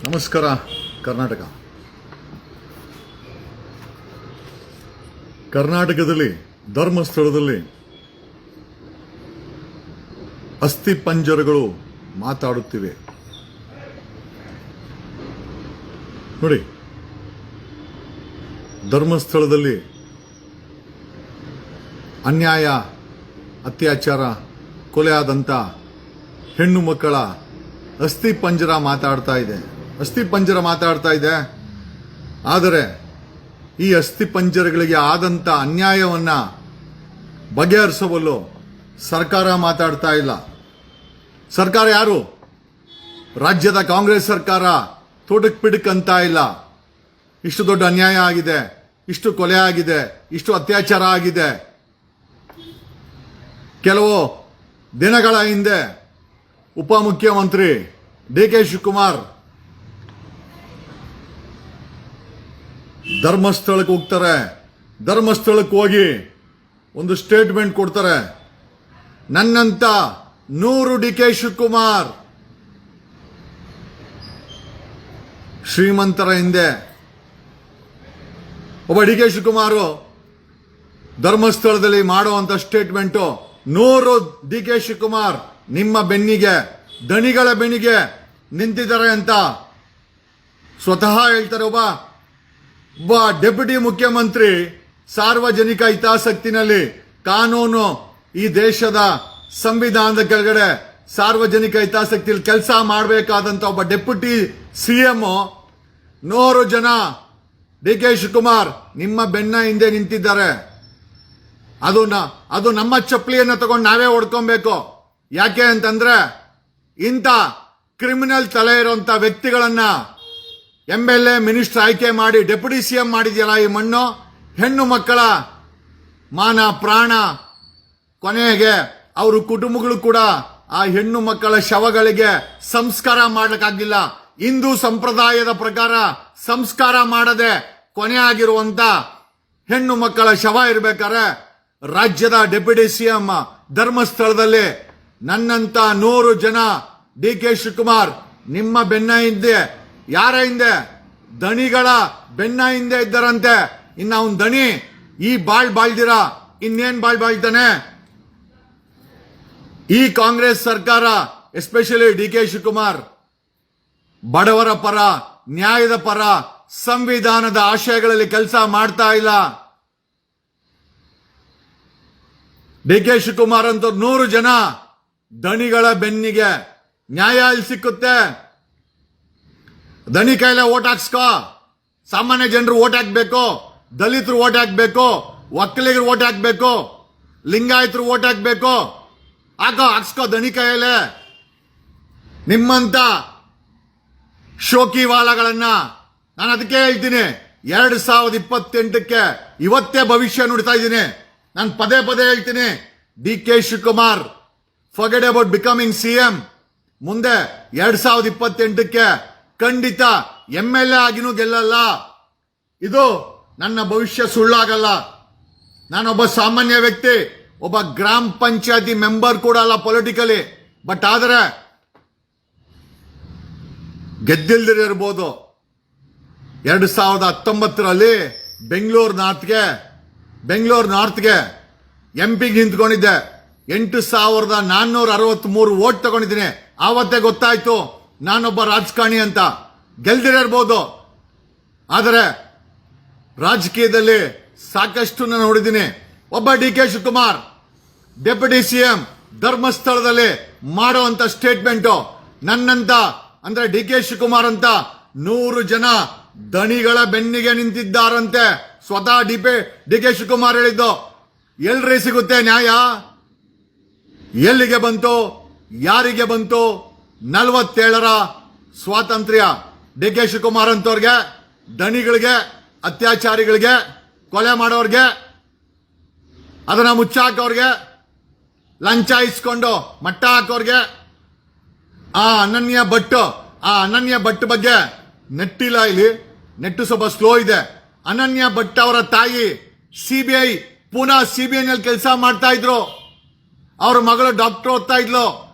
ನಮಸ್ಕಾರ ಕರ್ನಾಟಕದಲ್ಲಿ ಧರ್ಮಸ್ಥಳದಲ್ಲಿ ಅಸ್ಥಿ ಪಂಜರಗಳು ಮಾತಾಡುತ್ತಿವೆ. ನೋಡಿ, ಧರ್ಮಸ್ಥಳದಲ್ಲಿ ಅನ್ಯಾಯ, ಅತ್ಯಾಚಾರ, ಕೊಲೆ ಆದಂಥ ಹೆಣ್ಣು ಮಕ್ಕಳ ಅಸ್ಥಿ ಪಂಜರ ಮಾತಾಡ್ತಾ ಇದೆ. ಆದರೆ ಈ ಅಸ್ಥಿ ಪಂಜರಗಳಿಗೆ ಆದಂಥ ಅನ್ಯಾಯವನ್ನ ಬಗೆಹರಿಸಬಲ್ಲು ಸರ್ಕಾರ ಮಾತಾಡ್ತಾ ಇಲ್ಲ. ಸರ್ಕಾರ ಯಾರು? ರಾಜ್ಯದ ಕಾಂಗ್ರೆಸ್ ಸರ್ಕಾರ ತೋಟಕ್ ಪಿಡಕ್ ಅಂತ ಇಲ್ಲ. ಇಷ್ಟು ದೊಡ್ಡ ಅನ್ಯಾಯ ಆಗಿದೆ, ಇಷ್ಟು ಕೊಲೆ ಆಗಿದೆ, ಇಷ್ಟು ಅತ್ಯಾಚಾರ ಆಗಿದೆ. ಕೆಲವು ದಿನಗಳ ಹಿಂದೆ ಉಪಮುಖ್ಯಮಂತ್ರಿ ಡಿ.ಕೆ. ಶಿವಕುಮಾರ್ ಧರ್ಮಸ್ಥಳಕ್ಕೆ ಹೋಗ್ತಾರೆ. ಧರ್ಮಸ್ಥಳಕ್ಕೆ ಹೋಗಿ ಒಂದು ಸ್ಟೇಟ್ಮೆಂಟ್ ಕೊಡ್ತಾರೆ. ನನ್ನಂತ 100 ಡಿ.ಕೆ. ಶಿವಕುಮಾರ್ ಶ್ರೀಮಂತರ ಹಿಂದೆ ಒಬ್ಬ ಡಿ.ಕೆ. ಶಿವಕುಮಾರ್ ಧರ್ಮಸ್ಥಳದಲ್ಲಿ ಮಾಡುವಂತ ಸ್ಟೇಟ್ಮೆಂಟ್, 100 ಡಿ.ಕೆ. ಶಿವಕುಮಾರ್ ನಿಮ್ಮ ಬೆನ್ನಿಗೆ, ದಣಿಗಳ ಬೆನ್ನಿಗೆ ನಿಂತಿದ್ದಾರೆ ಅಂತ ಸ್ವತಃ ಹೇಳ್ತಾರೆ. ಒಬ್ಬ ಡೆಪ್ಯೂಟಿ ಮುಖ್ಯಮಂತ್ರಿ ಸಾರ್ವಜನಿಕ ಹಿತಾಸಕ್ತಿನಲ್ಲಿ ಕಾನೂನು, ಈ ದೇಶದ ಸಂವಿಧಾನದ ಕೆಳಗಡೆ ಸಾರ್ವಜನಿಕ ಹಿತಾಸಕ್ತಿಯಲ್ಲಿ ಕೆಲಸ ಮಾಡಬೇಕಾದಂತ ಒಬ್ಬ ಡೆಪ್ಯೂಟಿ ಸಿಎಂ 100 ಜನ ಡಿ.ಕೆ. ಶಿವಕುಮಾರ್ ನಿಮ್ಮ ಬೆನ್ನ ಹಿಂದೆ ನಿಂತಿದ್ದಾರೆ. ಅದು ನಮ್ಮ ಚಪ್ಪಲಿಯನ್ನು ತಗೊಂಡು ನಾವೇ ಹೊಡ್ಕೊಬೇಕು. ಯಾಕೆ ಅಂತಂದ್ರೆ ಇಂಥ ಕ್ರಿಮಿನಲ್ ತಲೆ ಇರುವಂತ ವ್ಯಕ್ತಿಗಳನ್ನ MLA ಮಿನಿಸ್ಟರ್ ಆಯ್ಕೆ ಮಾಡಿ ಡೆಪ್ಯೂಟಿ ಸಿಎಂ ಮಾಡಿದ್ಯಲ್ಲ ಈ ಮಣ್ಣು. ಹೆಣ್ಣು ಮಕ್ಕಳ ಮಾನ ಪ್ರಾಣ, ಕೊನೆಗೆ ಅವ್ರ ಕುಟುಂಬಗಳು ಕೂಡ ಆ ಹೆಣ್ಣು ಮಕ್ಕಳ ಶವಗಳಿಗೆ ಸಂಸ್ಕಾರ ಮಾಡಲಿಕ್ಕಾಗಿಲ್ಲ. ಹಿಂದೂ ಸಂಪ್ರದಾಯದ ಪ್ರಕಾರ ಸಂಸ್ಕಾರ ಮಾಡದೆ ಕೊನೆ ಆಗಿರುವಂತ ಹೆಣ್ಣು ಮಕ್ಕಳ ಶವ ಇರ್ಬೇಕಾದ್ರೆ ರಾಜ್ಯದ ಡೆಪ್ಯೂಟಿ ಸಿಎಂ ಧರ್ಮಸ್ಥಳದಲ್ಲಿ ನನ್ನಂತ 100 ಜನ ಡಿ.ಕೆ. ಶಿವಕುಮಾರ್ ನಿಮ್ಮ ಬೆನ್ನ ಹಿಂದೆ, ಯಾರ ಹಿಂದೆ? ದಣಿಗಳ ಬೆನ್ನ ಹಿಂದೆ ಇದ್ದಾರಂತೆ. ಇನ್ನ ಅವನ್ ದಣಿ ಈ ಬಾಳ್ದಿರ ಇನ್ನೇನ್ ಬಾಳ್ತಾನೆ? ಈ ಕಾಂಗ್ರೆಸ್ ಸರ್ಕಾರ, ಎಸ್ಪೆಷಲಿ ಡಿ.ಕೆ. ಶಿವಕುಮಾರ್ ಬಡವರ ಪರ, ನ್ಯಾಯದ ಪರ, ಸಂವಿಧಾನದ ಆಶಯಗಳಲ್ಲಿ ಕೆಲಸ ಮಾಡ್ತಾ ಇಲ್ಲ. ಡಿ.ಕೆ. ಶಿವಕುಮಾರ್ ಅಂತ 100 ಜನ ದಣಿಗಳ ಬೆನ್ನಿಗೆ ನ್ಯಾಯ ಇಲ್ಲಿ ಸಿಕ್ಕುತ್ತೆ. ದಣಿ ಕೈಲ ಓಟ್ ಹಾಕ್ಸ್ಕೋ. ಸಾಮಾನ್ಯ ಜನರು ಓಟ್ ಹಾಕ್ಬೇಕು, ದಲಿತರು ಓಟ್ ಹಾಕ್ಬೇಕು, ಒಕ್ಕಲಿಗರು ಓಟ್ ಹಾಕ್ಬೇಕು, ಲಿಂಗಾಯತರು ಓಟ್ ಹಾಕ್ಬೇಕು. ಹಾಕ್ಸ್ಕೋ ದಣಿ ಕೈಯಲ್ಲೇ. ನಿಮ್ಮಂತ ಶೋಕಿವಾಲಗಳನ್ನ ನಾನು ಅದಕ್ಕೆ ಹೇಳ್ತೀನಿ, 2028ಕ್ಕೆ ಇವತ್ತೇ ಭವಿಷ್ಯ ನುಡಿತಾ ಇದ್ದೀನಿ. ನಾನು ಪದೇ ಹೇಳ್ತೀನಿ, D K. Shivakumar forget about becoming CM. ಮುಂದೆ 2028ಕ್ಕೆ ಖಂಡಿತ MLA ಆಗಿನೂ ಗೆಲ್ಲಲ್ಲ. ಇದು ನನ್ನ ಭವಿಷ್ಯ ಸುಳ್ಳಾಗಲ್ಲ. ನಾನೊಬ್ಬ ಸಾಮಾನ್ಯ ವ್ಯಕ್ತಿ, ಒಬ್ಬ ಗ್ರಾಮ ಪಂಚಾಯತಿ ಮೆಂಬರ್ ಕೂಡ ಅಲ್ಲ ಪೊಲಿಟಿಕಲಿ. ಬಟ್ ಆದರೆ ಗೆದ್ದಿಲ್ದಿರಬಹುದು. 2019ರಲ್ಲಿ ಬೆಂಗಳೂರು ನಾರ್ತ್ಗೆ ಎಂಪಿಗೆ ನಿಂತ್ಕೊಂಡಿದ್ದೆ. 8,463 ವೋಟ್ ತಗೊಂಡಿದ್ದೀನಿ. ಆವತ್ತೇ ಗೊತ್ತಾಯ್ತು ನಾನೊಬ್ಬ ರಾಜಕಾರಣಿ ಅಂತ. ಗೆಲ್ದಿರಬಹುದು, ಆದರೆ ರಾಜಕೀಯದಲ್ಲಿ ಸಾಕಷ್ಟು ನಾನು ನೋಡಿದ್ದೀನಿ. ಒಬ್ಬ ಡಿ.ಕೆ. ಶಿವಕುಮಾರ್ ಡೆಪ್ಯೂಟಿ ಸಿಎಂ ಧರ್ಮಸ್ಥಳದಲ್ಲಿ ಮಾಡುವಂತ ಸ್ಟೇಟ್ಮೆಂಟ್, ನನ್ನಂತ ಅಂದ್ರೆ ಡಿ.ಕೆ. ಶಿವಕುಮಾರ್ ಅಂತ 100 ಜನ ದಣಿಗಳ ಬೆನ್ನಿಗೆ ನಿಂತಿದ್ದಾರಂತೆ. ಸ್ವತಃ ಡಿ.ಕೆ. ಶಿವಕುಮಾರ್ ಹೇಳಿದ್ದು. ಎಲ್ರಿ ಸಿಗುತ್ತೆ ನ್ಯಾಯ? ಎಲ್ಲಿಗೆ ಬಂತು? ಯಾರಿಗೆ ಬಂತು? 47ರ ಸ್ವಾತಂತ್ರ್ಯ ಡಿ.ಕೆ. ಶಿವಕುಮಾರ್ ಅಂತವ್ರಿಗೆ, ದಣಿಗಳಿಗೆ, ಅತ್ಯಾಚಾರಿಗಳಿಗೆ, ಕೊಲೆ ಮಾಡೋರ್ಗೆ, ಅದನ್ನ ಮುಚ್ಚಾಕೋರ್ಗೆ, ಲಂಚ ಇಸ್ಕೊಂಡು ಮಟ್ಟ ಹಾಕೋರ್ಗೆ, ಆ ಅನನ್ಯ ಭಟ್ ಬಗ್ಗೆ ನೆಟ್ಟಿಲ್ಲ ಇಲ್ಲಿ. ನೆಟ್ಟು ಸ್ವಲ್ಪ ಸ್ಲೋ ಇದೆ. ಅನನ್ಯ ಭಟ್ ಅವರ ತಾಯಿ ಪುನಃ ಸಿಬಿಐನಲ್ಲಿ ಕೆಲಸ ಮಾಡ್ತಾ ಇದ್ರು. ಅವ್ರ ಮಗಳು ಡಾಕ್ಟರ್ ಓದ್ತಾ ಇದ್ಲು.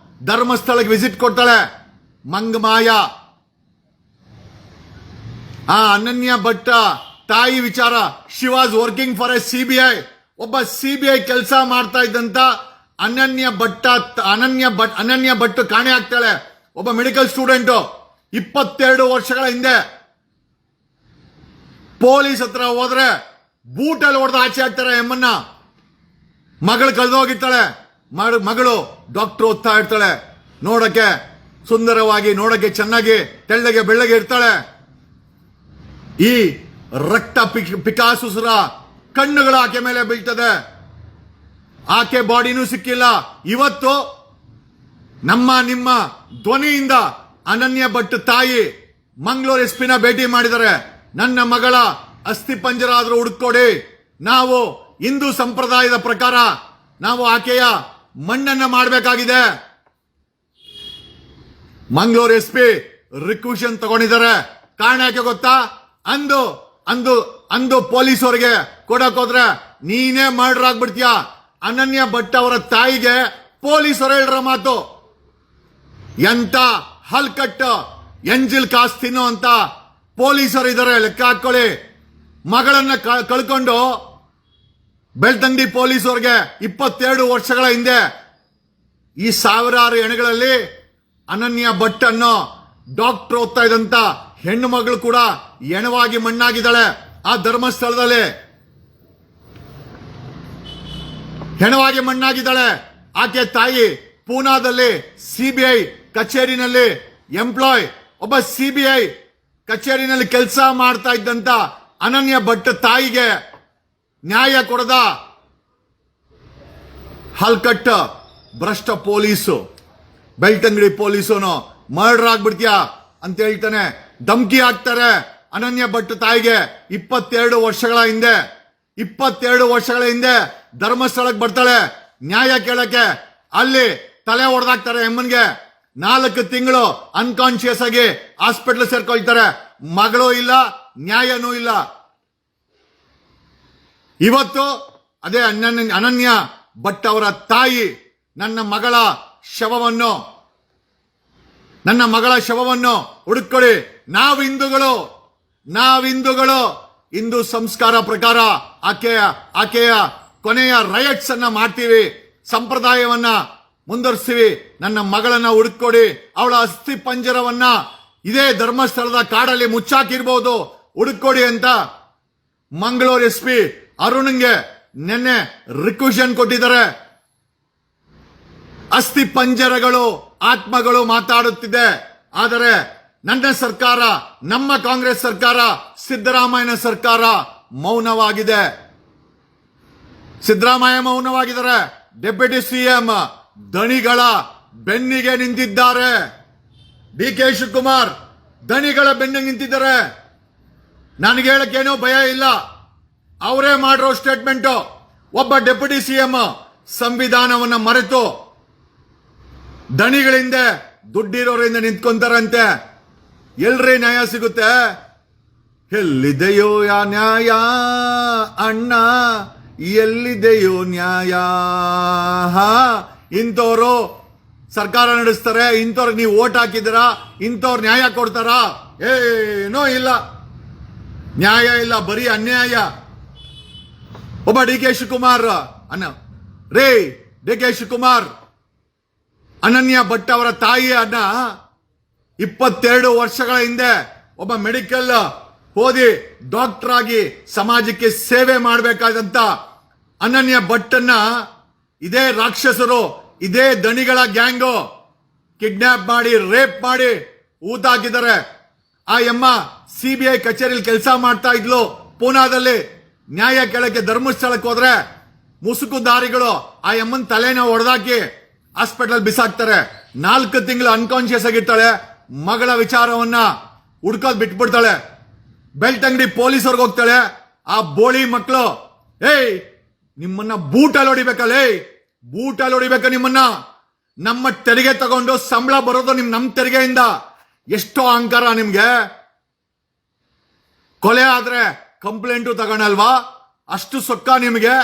ಧರ್ಮಸ್ಥಳಕ್ಕೆ ವಿಸಿಟ್ ಕೊಡ್ತಾಳೆ. ಮಂಗಮಾಯ ಆ ಅನನ್ಯ ಭಟ್ ತಾಯಿ ವಿಚಾರ, she was working for A CBI. ಒಬ್ಬ ಸಿಬಿಐ ಕೆಲಸ ಮಾಡ್ತಾ ಇದ್ದಂತ ಅನನ್ಯ ಭಟ್ ಕಾಣೆ ಆಗ್ತಾಳೆ. ಒಬ್ಬ ಮೆಡಿಕಲ್ ಸ್ಟೂಡೆಂಟ್ 22 ವರ್ಷಗಳ ಹಿಂದೆ ಪೊಲೀಸ್ ಹತ್ರ ಹೋದ್ರೆ ಬೂಟಲ್ಲಿ ಹೊಡೆದು ಆಚೆ ಹಾಕ್ತಾರೆ ಎಮ್ಮನ್ನ. ಮಗಳು ಕಳೆದೋಗಿರ್ತಾಳೆ. ಮಗಳು ಡಾಕ್ಟರ್ ಓದ್ತಾ ಇರ್ತಾಳೆ. ನೋಡಕ್ಕೆ ಸುಂದರವಾಗಿ, ನೋಡಕ್ಕೆ ಚೆನ್ನಾಗಿ, ತೆಳ್ಳಗೆ ಬೆಳ್ಳಗೆ ಇರ್ತಾಳೆ. ಈ ರಕ್ತ ಪಿಕಾಸುರ ಕಣ್ಣುಗಳು ಆಕೆ ಮೇಲೆ ಬೀಳ್ತದೆ. ಆಕೆ ಬಾಡಿನೂ ಸಿಕ್ಕಿಲ್ಲ. ಇವತ್ತು ನಿಮ್ಮ ಧ್ವನಿಯಿಂದ ಅನನ್ಯ ಭಟ್ ತಾಯಿ ಮಂಗಳೂರು ಎಸ್ಪಿನ ಭೇಟಿ ಮಾಡಿದರೆ, ನನ್ನ ಮಗಳ ಅಸ್ಥಿ ಪಂಜರ ಆದ್ರೂ ಹುಡುಕೊಡಿ, ನಾವು ಹಿಂದೂ ಸಂಪ್ರದಾಯದ ಪ್ರಕಾರ ನಾವು ಆಕೆಯ ಮಣ್ಣನ್ನ ಮಾಡಬೇಕಾಗಿದೆ. ಮಂಗಳೂರು ಎಸ್ಪಿ ರಿಕ್ವಿಷನ್ ತಗೊಂಡಿದ್ದಾರೆ. ಕಾರಣ ಯಾಕೆ ಗೊತ್ತಾ? ಅಂದು ಪೊಲೀಸರಿಗೆ ಕೊಡಕ್ ಹೋದ್ರೆ ನೀನೇ ಮರ್ಡರ್ ಆಗ್ಬಿಡ್ತೀಯ. ಅನನ್ಯ ಭಟ್ ಅವರ ತಾಯಿಗೆ ಪೊಲೀಸರು ಹೇಳ್ರ ಮಾತು. ಎಂತ ಹಲ್ಕಟ್ಟು ಎಂಜಿಲ್ ಕಾಸ್ ತಿನ್ನೋ ಅಂತ ಪೊಲೀಸರು ಇದ್ದಾರೆ, ಲೆಕ್ಕ ಹಾಕೊಳ್ಳಿ. ಮಗಳನ್ನ ಕಳ್ಕೊಂಡು ಬೆಳ್ತಂಗಡಿ ಪೊಲೀಸರಿಗೆ 22 ವರ್ಷಗಳ ಹಿಂದೆ ಈ ಸಾವಿರಾರು ಹೆಣಗಳಲ್ಲಿ ಅನನ್ಯ ಭಟ್ ಅನ್ನೋ ಡಾಕ್ಟರ್ ಓದ್ತಾ ಇದ್ದಂತ ಹೆಣ್ಣು ಮಗಳು ಕೂಡ ಹೆಣವಾಗಿ ಮಣ್ಣಾಗಿದ್ದಾಳೆ. ಆ ಧರ್ಮಸ್ಥಳದಲ್ಲಿ ಹೆಣವಾಗಿ ಮಣ್ಣಾಗಿದ್ದಾಳೆ. ಆಕೆ ತಾಯಿ ಪೂನಾದಲ್ಲಿ ಸಿಬಿಐ ಕಚೇರಿನಲ್ಲಿ ಎಂಪ್ಲಾಯ್. ಒಬ್ಬ ಸಿಬಿಐ ಕಚೇರಿನಲ್ಲಿ ಕೆಲಸ ಮಾಡ್ತಾ ಇದ್ದಂತ ಅನನ್ಯ ಭಟ್ ತಾಯಿಗೆ ನ್ಯಾಯ ಕೊಡದ ಹಲ್ಕಟ್ಟ ಭ್ರಷ್ಟ ಪೊಲೀಸು, ಬೆಳ್ತಂಗಡಿ ಪೊಲೀಸನು ಮರ್ಡರ್ ಆಗ್ಬಿಡ್ತೀಯಾ ಅಂತ ಹೇಳ್ತಾನೆ. ಧಮಕಿ ಹಾಕ್ತಾರೆ ಅನನ್ಯ ಭಟ್ ತಾಯಿಗೆ. 22 ವರ್ಷಗಳ ಹಿಂದೆ ಧರ್ಮಸ್ಥಳಕ್ಕೆ ಬರ್ತಾಳೆ ನ್ಯಾಯ ಕೇಳಕ್ಕೆ. ಅಲ್ಲಿ ತಲೆ ಹೊಡೆದಾಕ್ತಾರೆ ಎಮ್ಮನ್ಗೆ. 4 ತಿಂಗಳು ಅನ್ಕಾನ್ಶಿಯಸ್ ಆಗಿ ಹಾಸ್ಪಿಟಲ್ ಸೇರ್ಕೊಳ್ತಾರೆ. ಮಗಳು ಇಲ್ಲ, ನ್ಯಾಯನೂ ಇಲ್ಲ. ಇವತ್ತು ಅದೇ ಅನನ್ಯ ಭಟ್ ಅವರ ತಾಯಿ ನನ್ನ ಮಗಳ ಶವವನ್ನು ಹುಡುಕೊಳ್ಳಿ. ನಾವು ಹಿಂದೂಗಳು ಹಿಂದೂ ಸಂಸ್ಕಾರ ಪ್ರಕಾರ ಆಕೆಯ ಕೊನೆಯ ರೈಟ್ಸ್ ಅನ್ನ ಮಾಡ್ತೀವಿ, ಸಂಪ್ರದಾಯವನ್ನ ಮುಂದುವರಿಸ್ತೀವಿ. ನನ್ನ ಮಗಳನ್ನ ಹುಡುಕೊಡಿ. ಅವಳ ಅಸ್ಥಿ ಪಂಜರವನ್ನ ಇದೇ ಧರ್ಮಸ್ಥಳದ ಕಾಡಲ್ಲಿ ಮುಚ್ಚಾಕಿರ್ಬೋದು, ಹುಡುಕೊಡಿ ಅಂತ ಮಂಗಳೂರು ಎಸ್ಪಿ ಅರುಣ್ಗೆ ನಿನ್ನೆ ರಿಕ್ವೆಷನ್ ಕೊಟ್ಟಿದ್ದಾರೆ. ಅಸ್ಥಿ ಪಂಜರಗಳು, ಆತ್ಮಗಳು ಮಾತಾಡುತ್ತಿದೆ. ಆದರೆ ನನ್ನ ಸರ್ಕಾರ, ನಮ್ಮ ಕಾಂಗ್ರೆಸ್ ಸರ್ಕಾರ, ಸಿದ್ದರಾಮಯ್ಯನ ಸರ್ಕಾರ ಮೌನವಾಗಿದೆ. ಸಿದ್ದರಾಮಯ್ಯ ಮೌನವಾಗಿದ್ದಾರೆ. ಡೆಪ್ಯೂಟಿ ಸಿಎಂ ದಣಿಗಳ ಬೆನ್ನಿಗೆ ನಿಂತಿದ್ದಾರೆ. ಡಿ ಕೆ ಶಿವಕುಮಾರ್ ದಣಿಗಳ ಬೆನ್ನಿಗೆ ನಿಂತಿದ್ದಾರೆ. ನನಗೆ ಹೇಳಕ್ಕೇನೋ ಭಯ ಇಲ್ಲ. ಅವರೇ ಮಾಡಿರೋ ಸ್ಟೇಟ್ಮೆಂಟ್. ಒಬ್ಬ ಡೆಪ್ಯೂಟಿ ಸಿಎಂ ಸಂವಿಧಾನವನ್ನ ಮರೆತು ದಣಿಗಳಿಂದ ದುಡ್ಡಿರೋರಿಂದ ನಿಂತ್ಕೊಂತಾರಂತೆ. ಎಲ್ರಿ ನ್ಯಾಯ ಸಿಗುತ್ತೆ? ಎಲ್ಲಿದೆಯೋ ಯಾ ನ್ಯಾಯ ಅಣ್ಣ, ಎಲ್ಲಿದೆಯೋ ನ್ಯಾಯ? ಇಂಥವ್ರು ಸರ್ಕಾರ ನಡೆಸ್ತಾರೆ, ಇಂಥವ್ರಿಗೆ ನೀವು ಓಟ್ ಹಾಕಿದ್ದೀರಾ, ಇಂಥವ್ರು ನ್ಯಾಯ ಕೊಡ್ತಾರಾ? ಏನೋ ಇಲ್ಲ, ನ್ಯಾಯ ಇಲ್ಲ, ಬರೀ ಅನ್ಯಾಯ. ಒಬ್ಬ ಡಿ ಕೆ ಶಿವಕುಮಾರ್ ಅನನ್ಯ ಭಟ್ ಅವರ ತಾಯಿಯನ್ನ 22 ವರ್ಷಗಳ ಹಿಂದೆ ಒಬ್ಬ ಮೆಡಿಕಲ್ ಓದಿ ಡಾಕ್ಟರ್ ಆಗಿ ಸಮಾಜಕ್ಕೆ ಸೇವೆ ಮಾಡಬೇಕಾದಂತ ಅನನ್ಯ ಭಟ್ ಅನ್ನ ಇದೇ ರಾಕ್ಷಸರು, ಇದೇ ದಣಿಗಳ ಗ್ಯಾಂಗು ಕಿಡ್ನಾಪ್ ಮಾಡಿ, ರೇಪ್ ಮಾಡಿ ಊತಾಕಿದ್ದಾರೆ. ಆ ಎಮ್ಮ ಸಿಬಿಐ ಕಚೇರಿಯಲ್ಲಿ ಕೆಲಸ ಮಾಡ್ತಾ ಇದ್ಲು ಪೂನಾದಲ್ಲಿ. ನ್ಯಾಯ ಕೇಳಕ್ಕೆ ಧರ್ಮಸ್ಥಳಕ್ಕೆ ಹೋದ್ರೆ ಮುಸುಕುದಾರಿಗಳು ಆ ಎಮ್ಮನ್ ತಲೆನ ಹೊಡೆದಾಕಿ ಹಾಸ್ಪಿಟಲ್ ಬಿಸಾಕ್ತಾರೆ. 4 ತಿಂಗಳು ಅನ್ಕಾನ್ಶಿಯಸ್ ಆಗಿರ್ತಾಳೆ. ಮಗಳ ವಿಚಾರವನ್ನ ಹುಡ್ಕೋದ್ ಬಿಟ್ಬಿಡ್ತಾಳೆ. ಬೆಳ್ತಂಗಡಿ ಪೊಲೀಸರ್ಗೆ ಹೋಗ್ತಾಳೆ. ಆ ಬೋಳಿ ಮಕ್ಕಳು ನಿಮ್ಮನ್ನ ಬೂಟಲ್ಲಿ ಹೊಡಿಬೇಕಲ್ಲ, ಬೂಟಲ್ಲಿ ಹೊಡಿಬೇಕ ನಿಮ್ಮನ್ನ. ನಮ್ಮ ತೆರಿಗೆ ತಗೊಂಡು ಸಂಬಳ ಬರೋದು ನಮ್ಮ ತೆರಿಗೆಯಿಂದ. ಎಷ್ಟೋ ಅಹಂಕಾರ ನಿಮ್ಗೆ. ಕೊಲೆ ಆದ್ರೆ ಕಂಪ್ಲೇಂಟು ತಗೊಳಲ್ವಾ? ಅಷ್ಟು ಸೊಕ್ಕ ನಿಮಗೆ.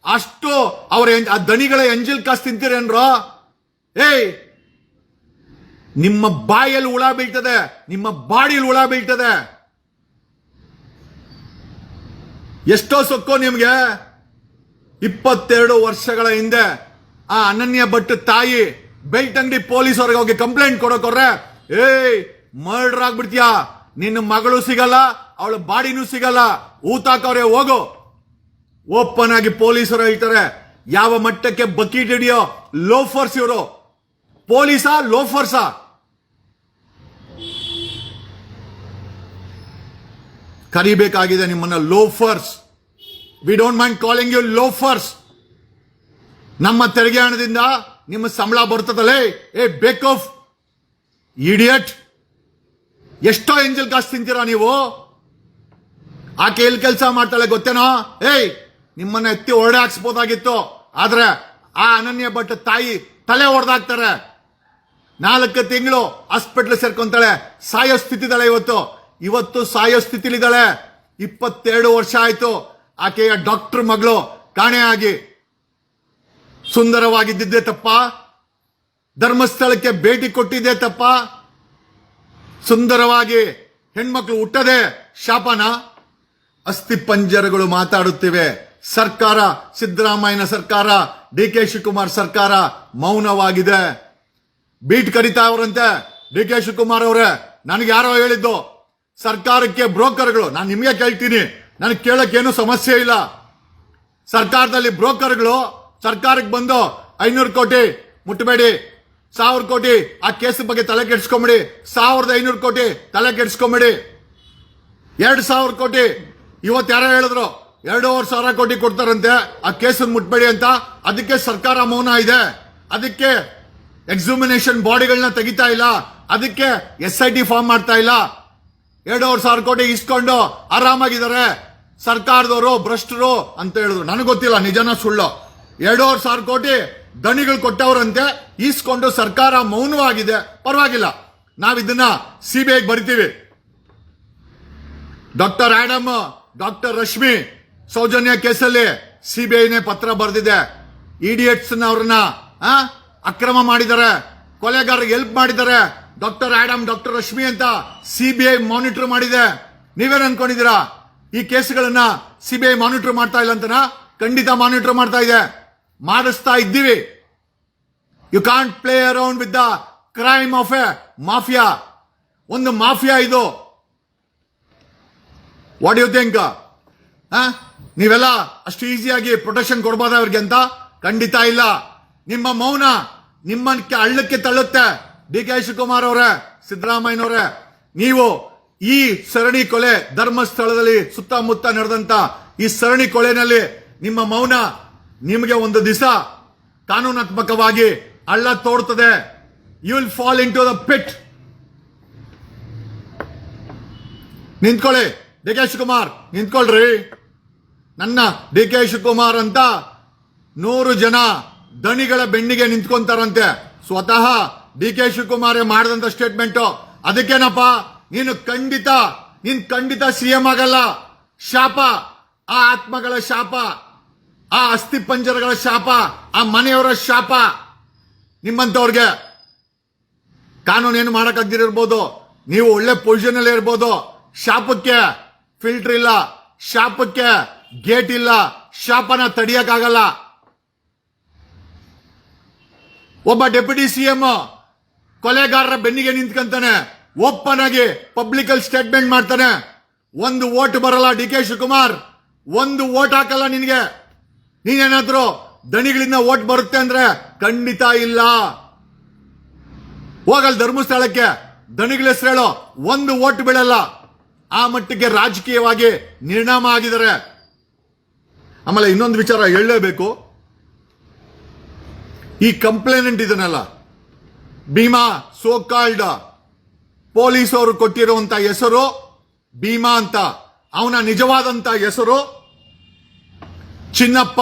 ಅಷ್ಟು ಅವ್ರ ದಣಿಗಳ ಎಂಜಿಲ್ ಕಾಸು ತಿಂತೀರೇನ್ರೋ? ನಿಮ್ಮ ಬಾಯಲ್ಲಿ ಹುಳ ಬೀಳ್ತದೆ, ನಿಮ್ಮ ಬಾಡಿಯಲ್ಲಿ ಹುಳ ಬೀಳ್ತದೆ. ಎಷ್ಟೋ ಸೊಕ್ಕೋ ನಿಮ್ಗೆ. 22 ವರ್ಷಗಳ ಹಿಂದೆ ಆ ಅನನ್ಯ ಭಟ್ ತಾಯಿ ಬೆಳ್ತಂಗಡಿ ಪೊಲೀಸ್ ಅವ್ರಿಗೆ ಹೋಗಿ ಕಂಪ್ಲೇಂಟ್ ಕೊಡೋಕೊರ್ರೆ, ಏಯ್ ಮರ್ಡರ್ ಆಗ್ಬಿಡ್ತೀಯಾ, ನಿನ್ನ ಮಗಳು ಸಿಗಲ್ಲ, ಅವಳ ಬಾಡಿನೂ ಸಿಗಲ್ಲ, ಊತಾಕವ್ರೆ ಹೋಗು. ಓಪನ್ ಆಗಿ ಪೊಲೀಸರು ಹೇಳ್ತಾರೆ. ಯಾವ ಮಟ್ಟಕ್ಕೆ ಬಕೀಟ್ ಹಿಡಿಯೋ ಲೋಫರ್ಸ್ ಇವರು. ಪೊಲೀಸಾ ಲೋಫರ್ಸಾ? ಕರಿಬೇಕಾಗಿದೆ ನಿಮ್ಮನ್ನ loafers. We don't mind calling you loafers. ನಮ್ಮ ತೆರಿಗೆ ಹಣದಿಂದ ನಿಮ್ಮ ಸಂಬಳ ಬರ್ತದಲ್ಲೇ. ಏ ಬೇಕ್ ಆಫ್ ಇಡಿಯಟ್, ಎಷ್ಟೋ ಎಂಜಲ್ ಕಾಸು ತಿಂತೀರಾ ನೀವು. ಆಕೆ ಎಲ್ಲಿ ಕೆಲಸ ಮಾಡ್ತಾಳೆ ಗೊತ್ತೇನೋ? ಏಯ್ ನಿಮ್ಮನ್ನ ಎತ್ತಿ ಹೊರಡೆ ಹಾಕ್ಸ್ಬೋದಾಗಿತ್ತು, ಆದ್ರೆ ಆ ಅನನ್ಯ ಭಟ್ ತಾಯಿ ತಲೆ ಹೊಡೆದಾಕ್ತಾರೆ. 4 ತಿಂಗಳು ಹಾಸ್ಪಿಟ್ಲ್ ಸೇರ್ಕೊಂತಾಳೆ, ಸಾಯೋ ಸ್ಥಿತಿದಾಳೆ. ಇವತ್ತು ಸಾಯೋ ಸ್ಥಿತಿಲಿದ್ದಾಳೆ. 22 ವರ್ಷ ಆಯ್ತು ಆಕೆಯ ಡಾಕ್ಟರ್ ಮಗಳು ಕಾಣೆಯಾಗಿ. ಸುಂದರವಾಗಿದ್ದಿದ್ದೆ ತಪ್ಪ? ಧರ್ಮಸ್ಥಳಕ್ಕೆ ಭೇಟಿ ಕೊಟ್ಟಿದ್ದೆ ತಪ್ಪ? ಸುಂದರವಾಗಿ ಹೆಣ್ಮಕ್ಳು ಹುಟ್ಟದೆ ಶಾಪನ? ಅಸ್ಥಿ ಪಂಜರಗಳು ಮಾತಾಡುತ್ತಿವೆ. ಸರ್ಕಾರ, ಸಿದ್ದರಾಮಯ್ಯನ ಸರ್ಕಾರ, ಡಿ ಕೆ ಶಿವಕುಮಾರ್ ಸರ್ಕಾರ ಮೌನವಾಗಿದೆ. ಬೀಟ್ ಕರಿತಾ ಅವರಂತೆ ಡಿ ಕೆ ಶಿವಕುಮಾರ್ ಅವರೇ. ನನಗೆ ಯಾರೋ ಹೇಳಿದ್ದು ಸರ್ಕಾರಕ್ಕೆ ಬ್ರೋಕರ್ಗಳು, ನಾನು ನಿಮಗೆ ಕೇಳ್ತೀನಿ, ನನಗೆ ಕೇಳಕ್ಕೇನು ಸಮಸ್ಯೆ ಇಲ್ಲ. ಸರ್ಕಾರದಲ್ಲಿ ಬ್ರೋಕರ್ಗಳು ಸರ್ಕಾರಕ್ಕೆ ಬಂದು 500 ಕೋಟಿ ಮುಟ್ಟಬೇಡಿ, 1000 ಕೋಟಿ ಆ ಕೇಸ್ ಬಗ್ಗೆ ತಲೆ ಕೆಡಿಸ್ಕೊಂಬೇಡಿ, 1500 ಕೋಟಿ ತಲೆ ಕೆಡಿಸ್ಕೊಂಬೇಡಿ, 2000 ಕೋಟಿ ಇವತ್ತು ಯಾರೋ ಹೇಳಿದ್ರು 2500 ಕೋಟಿ ಕೊಡ್ತಾರಂತೆ ಆ ಕೇಸನ್ನು ಮುಟ್ಬೇಡಿ ಅಂತ. ಅದಕ್ಕೆ ಸರ್ಕಾರ ಮೌನ ಇದೆ. ಅದಕ್ಕೆ ಎಕ್ಸಾಮಿನೇಷನ್ ಬಾಡಿಗಳನ್ನ ತೆಗಿತಾ ಇಲ್ಲ. ಅದಕ್ಕೆ SIT ಫಾರ್ಮ್ ಮಾಡ್ತಾ ಇಲ್ಲ. 2500 ಕೋಟಿ ಇಸ್ಕೊಂಡು ಆರಾಮಾಗಿದ್ದಾರೆ ಸರ್ಕಾರದವರು, ಭ್ರಷ್ಟರು ಅಂತ ಹೇಳಿದ್ರು. ನನಗೆ ಗೊತ್ತಿಲ್ಲ ನಿಜನ ಸುಳ್ಳು. 2500 ಕೋಟಿ ದಣಿಗಳು ಕೊಟ್ಟವರಂತೆ, ಈಸ್ಕೊಂಡು ಸರ್ಕಾರ ಮೌನವಾಗಿದೆ. ಪರವಾಗಿಲ್ಲ, ನಾವಿದನ್ನ CBIಗೆ ಬರಿತೀವಿ. Doctor Adam, doctor Rashmi Soujanya ಕೇಸಲ್ಲಿ CBIನೇ ಪತ್ರ ಬರೆದಿದೆ. ಇಡಿಯಟ್ಸ್ ಅವ್ರನ್ನ ಅಕ್ರಮ ಮಾಡಿದ್ದಾರೆ, ಕೊಲೆಗಾರರಿಗೆ ಹೆಲ್ಪ್ ಮಾಡಿದ್ದಾರೆ. ಡಾಕ್ಟರ್ ಆಡಮ್, ಡಾಕ್ಟರ್ ರಶ್ಮಿ ಅಂತ CBI ಮಾನಿಟರ್ ಮಾಡಿದೆ. ನೀವೇನ್ ಅನ್ಕೊಂಡಿದ್ದೀರಾ? ಈ ಕೇಸ್ಗಳನ್ನ CBI ಮಾನಿಟರ್ ಮಾಡ್ತಾ ಇಲ್ಲ ಅಂತನಾ? ಖಂಡಿತ ಮಾನಿಟರ್ ಮಾಡ್ತಾ ಇದೆ, ಮಾಡಿಸ್ತಾ ಇದ್ದೀವಿ. You can't play around with the crime of a mafia. ಒಂದು ಮಾಫಿಯಾ ಇದು. What you think? ನೀವೆಲ್ಲ ಅಷ್ಟು ಈಸಿಯಾಗಿ ಪ್ರೊಟೆಕ್ಷನ್ ಕೊಡ್ಬೋದ ಅವ್ರಿಗೆ ಅಂತ? ಖಂಡಿತ ಇಲ್ಲ. ನಿಮ್ಮ ಮೌನ ನಿಮ್ಮಕ್ಕೆ ಹಳ್ಳಕ್ಕೆ ತಳ್ಳುತ್ತೆ. ಡಿ ಕೆ ಶಿವಕುಮಾರ್ ಅವರೇ, ಸಿದ್ದರಾಮಯ್ಯನವರೇ, ನೀವು ಈ ಸರಣಿ ಕೊಲೆ, ಧರ್ಮಸ್ಥಳದಲ್ಲಿ ಸುತ್ತಮುತ್ತ ನಡೆದಂತ ಈ ಸರಣಿ ಕೊಲೆನಲ್ಲಿ ನಿಮ್ಮ ಮೌನ ನಿಮಗೆ ಒಂದು ದಿವಸ ಕಾನೂನಾತ್ಮಕವಾಗಿ ಹಳ್ಳ ತೋಡ್ತದೆ. You will fall into the pit. ನಿಂತ್ಕೊಳ್ಳಿ ಡಿ ಕೆ ಶಿವಕುಮಾರ್, ನಿಂತ್ಕೊಳ್ರಿ. ನನ್ನ ಡಿ ಕೆ ಶಿವಕುಮಾರ್ ಅಂತ 100 ಜನ ದಣಿಗಳ ಬೆನ್ನಿಗೆ ನಿಂತ್ಕೊಂತಾರಂತೆ. ಸ್ವತಃ ಡಿ ಕೆ ಶಿವಕುಮಾರ್ ಮಾಡಿದಂತ ಸ್ಟೇಟ್ಮೆಂಟ್. ಅದಕ್ಕೇನಪ್ಪ, ನೀನು ಖಂಡಿತ CM ಆಗಲ್ಲ. ಶಾಪ, ಆ ಆತ್ಮಗಳ ಶಾಪ, ಆ ಅಸ್ಥಿ ಪಂಜರಗಳ ಶಾಪ, ಆ ಮನೆಯವರ ಶಾಪ ನಿಮ್ಮಂತವ್ರಿಗೆ. ಕಾನೂನೇನು ಮಾಡಕ್ಕಾಗ್ದಿರ್ಬೋದು, ನೀವು ಒಳ್ಳೆ ಪೊಸಿಷನ್ ಅಲ್ಲಿ ಇರ್ಬೋದು. ಶಾಪಕ್ಕೆ ಫಿಲ್ಟರ್ ಇಲ್ಲ, ಶಾಪಕ್ಕೆ ಗೇಟ್ ಇಲ್ಲ, ಶಾಪನ ತಡಿಯಕ್ಕಾಗಲ್ಲ. ಒಬ್ಬ ಡೆಪ್ಯೂಟಿ CM ಕೊಲೆಗಾರರ ಬೆನ್ನಿಗೆ ನಿಂತ್ಕೊಂತಾನೆ, ಓಪನ್ ಆಗಿ ಪಬ್ಲಿಕ್ ಅಲ್ಲಿ ಸ್ಟೇಟ್ಮೆಂಟ್ ಮಾಡ್ತಾನೆ. 1 ವೋಟ್ ಬರಲ್ಲ ಡಿ ಕೆ ಶಿವಕುಮಾರ್, 1 ವೋಟ್ ಹಾಕಲ್ಲ ನಿನಗೆ. ನೀನೇನಾದ್ರೂ ದಣಿಗಳಿಂದ ವೋಟ್ ಬರುತ್ತೆ ಅಂದ್ರೆ ಖಂಡಿತ ಇಲ್ಲ. ಹೋಗಲ್ ಧರ್ಮಸ್ಥಳಕ್ಕೆ, ದಣಿಗಳ ಹೆಸರು ಹೇಳೋ, 1 ವೋಟ್ ಬೀಳಲ್ಲ. ಆ ಮಟ್ಟಿಗೆ ರಾಜಕೀಯವಾಗಿ ನಿರ್ಣಾಮ ಆಗಿದ್ದಾರೆ. ಆಮೇಲೆ ಇನ್ನೊಂದು ವಿಚಾರ ಹೇಳಲೇಬೇಕು. ಈ ಕಂಪ್ಲೇನೆಂಟ್ ಇದನ್ನಲ್ಲ, ಭೀಮಾ ಸೋ ಕಾಲ್ಡ್ ಪೊಲೀಸ್ ಅವರು ಕೊಟ್ಟಿರುವಂತ ಹೆಸರು ಭೀಮಾ ಅಂತ. ಅವನ ನಿಜವಾದಂತ ಹೆಸರು ಚಿನ್ನಪ್ಪ.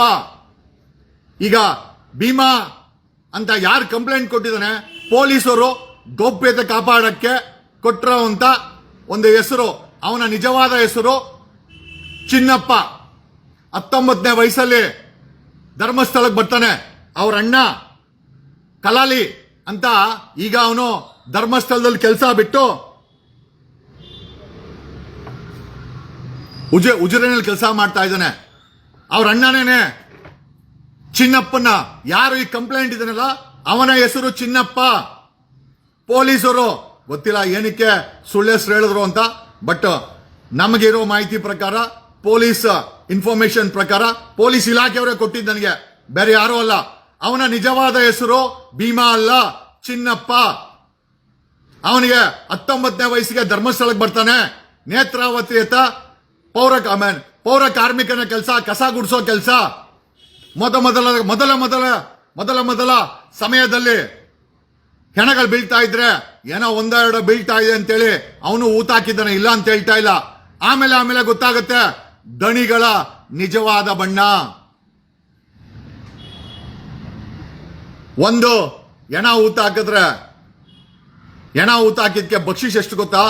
ಈಗ ಭೀಮಾ ಅಂತ ಯಾರು ಕಂಪ್ಲೇಂಟ್ ಕೊಟ್ಟಿದ್ದಾನೆ, ಪೊಲೀಸರು ಗೌಪ್ಯತೆ ಕಾಪಾಡಕ್ಕೆ ಕೊಟ್ಟಿರುವಂತ ಒಂದು ಹೆಸರು. ಅವನ ನಿಜವಾದ ಹೆಸರು ಚಿನ್ನಪ್ಪ. 19ನೇ ವಯಸ್ಸಲ್ಲಿ ಧರ್ಮಸ್ಥಳಕ್ಕೆ ಬರ್ತಾನೆ. ಅವ್ರ ಅಣ್ಣ ಕಲಾಲಿ ಅಂತ ಈಗ ಅವನು ಧರ್ಮಸ್ಥಳದಲ್ಲಿ ಕೆಲಸ ಬಿಟ್ಟು ಉಜಿರೆನಲ್ಲಿ ಕೆಲಸ ಮಾಡ್ತಾ ಇದ್ದಾನೆ. ಅವ್ರ ಅಣ್ಣನೇನೆ ಚಿನ್ನಪ್ಪನ, ಯಾರು ಈ ಕಂಪ್ಲೇಂಟ್ ಇದನ್ನಲ್ಲ ಅವನ ಹೆಸರು ಚಿನ್ನಪ್ಪ. ಪೊಲೀಸರು ಗೊತ್ತಿಲ್ಲ ಏನಕ್ಕೆ ಸುಳ್ಳು ಹೆಸರು ಹೇಳಿದ್ರು ಅಂತ, ಬಟ್ ನಮಗಿರೋ ಮಾಹಿತಿ ಪ್ರಕಾರ, ಪೊಲೀಸ್ ಇನ್ಫಾರ್ಮೇಶನ್ ಪ್ರಕಾರ, ಪೊಲೀಸ್ ಇಲಾಖೆಯವರೇ ಕೊಟ್ಟಿದ್ದು ನನಗೆ, ಬೇರೆ ಯಾರೂ ಅಲ್ಲ. ಅವನ ನಿಜವಾದ ಹೆಸರು ಭೀಮಾ ಅಲ್ಲ, ಚಿನ್ನಪ್ಪ. ಅವನಿಗೆ 19ನೇ ವಯಸ್ಸಿಗೆ ಧರ್ಮಸ್ಥಳಕ್ಕೆ ಬರ್ತಾನೆ. ನೇತ್ರಾವತಿ ಅಂತ ಪೌರ ಕಾರ್ಮಿಕನ ಕೆಲಸ, ಕಸ ಗುಡಿಸೋ ಕೆಲಸ. ಮೊದಲ ಸಮಯದಲ್ಲಿ ಹೆಣಗಳು ಬೀಳ್ತಾ ಇದ್ರೆ ಏನೋ ಒಂದೆರಡು ಬೀಳ್ತಾ ಇದೆ ಅಂತೇಳಿ ಅವನು ಊತ ಹಾಕಿದ್ದಾನೆ, ಇಲ್ಲ ಅಂತ ಹೇಳ್ತಾ ಇಲ್ಲ. ಆಮೇಲೆ ಗೊತ್ತಾಗುತ್ತೆ ದಣಿಗಳ ನಿಜವಾದ ಬಣ್ಣ. ಒಂದು ಹೆಣ ಊತ ಹಾಕಿದ್ರೆ, ಹೆಣ ಊತ ಹಾಕಿದ್ಕೆ ಬಕ್ಷಿಸ್ ಎಷ್ಟು ಗೊತ್ತಾ?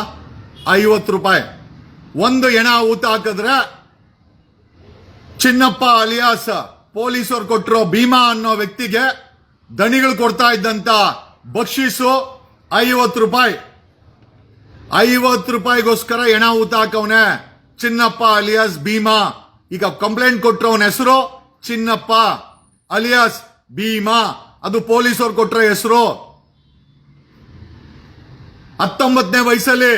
50 ರೂಪಾಯಿ. ಒಂದು ಹೆಣ ಊತ ಹಾಕಿದ್ರೆ ಚಿನ್ನಪ್ಪ ಅಲಿಯಾಸ್ ಪೊಲೀಸರು ಕೊಟ್ಟಿರೋ ಭೀಮಾ ಅನ್ನೋ ವ್ಯಕ್ತಿಗೆ ದಣಿಗಳು ಕೊಡ್ತಾ ಇದ್ದಂತ ಬಕ್ಷಿಸು 50 ರೂಪಾಯಿ. 50 ರೂಪಾಯಿಗೋಸ್ಕರ ಹೆಣ ಊತ ಹಾಕವನೆ ಚಿನ್ನಪ್ಪ ಅಲಿಯಾಸ್ ಭೀಮಾ. ಈಗ ಕಂಪ್ಲೇಂಟ್ ಕೊಟ್ಟರವನ ಹೆಸರು ಚಿನ್ನಪ್ಪ ಅಲಿಯಾಸ್ ಭೀಮಾ. ಅದು ಪೊಲೀಸರು ಕೊಟ್ಟರೆ ಹೆಸರು. 19ನೇ ವಯಸ್ಸಲ್ಲಿ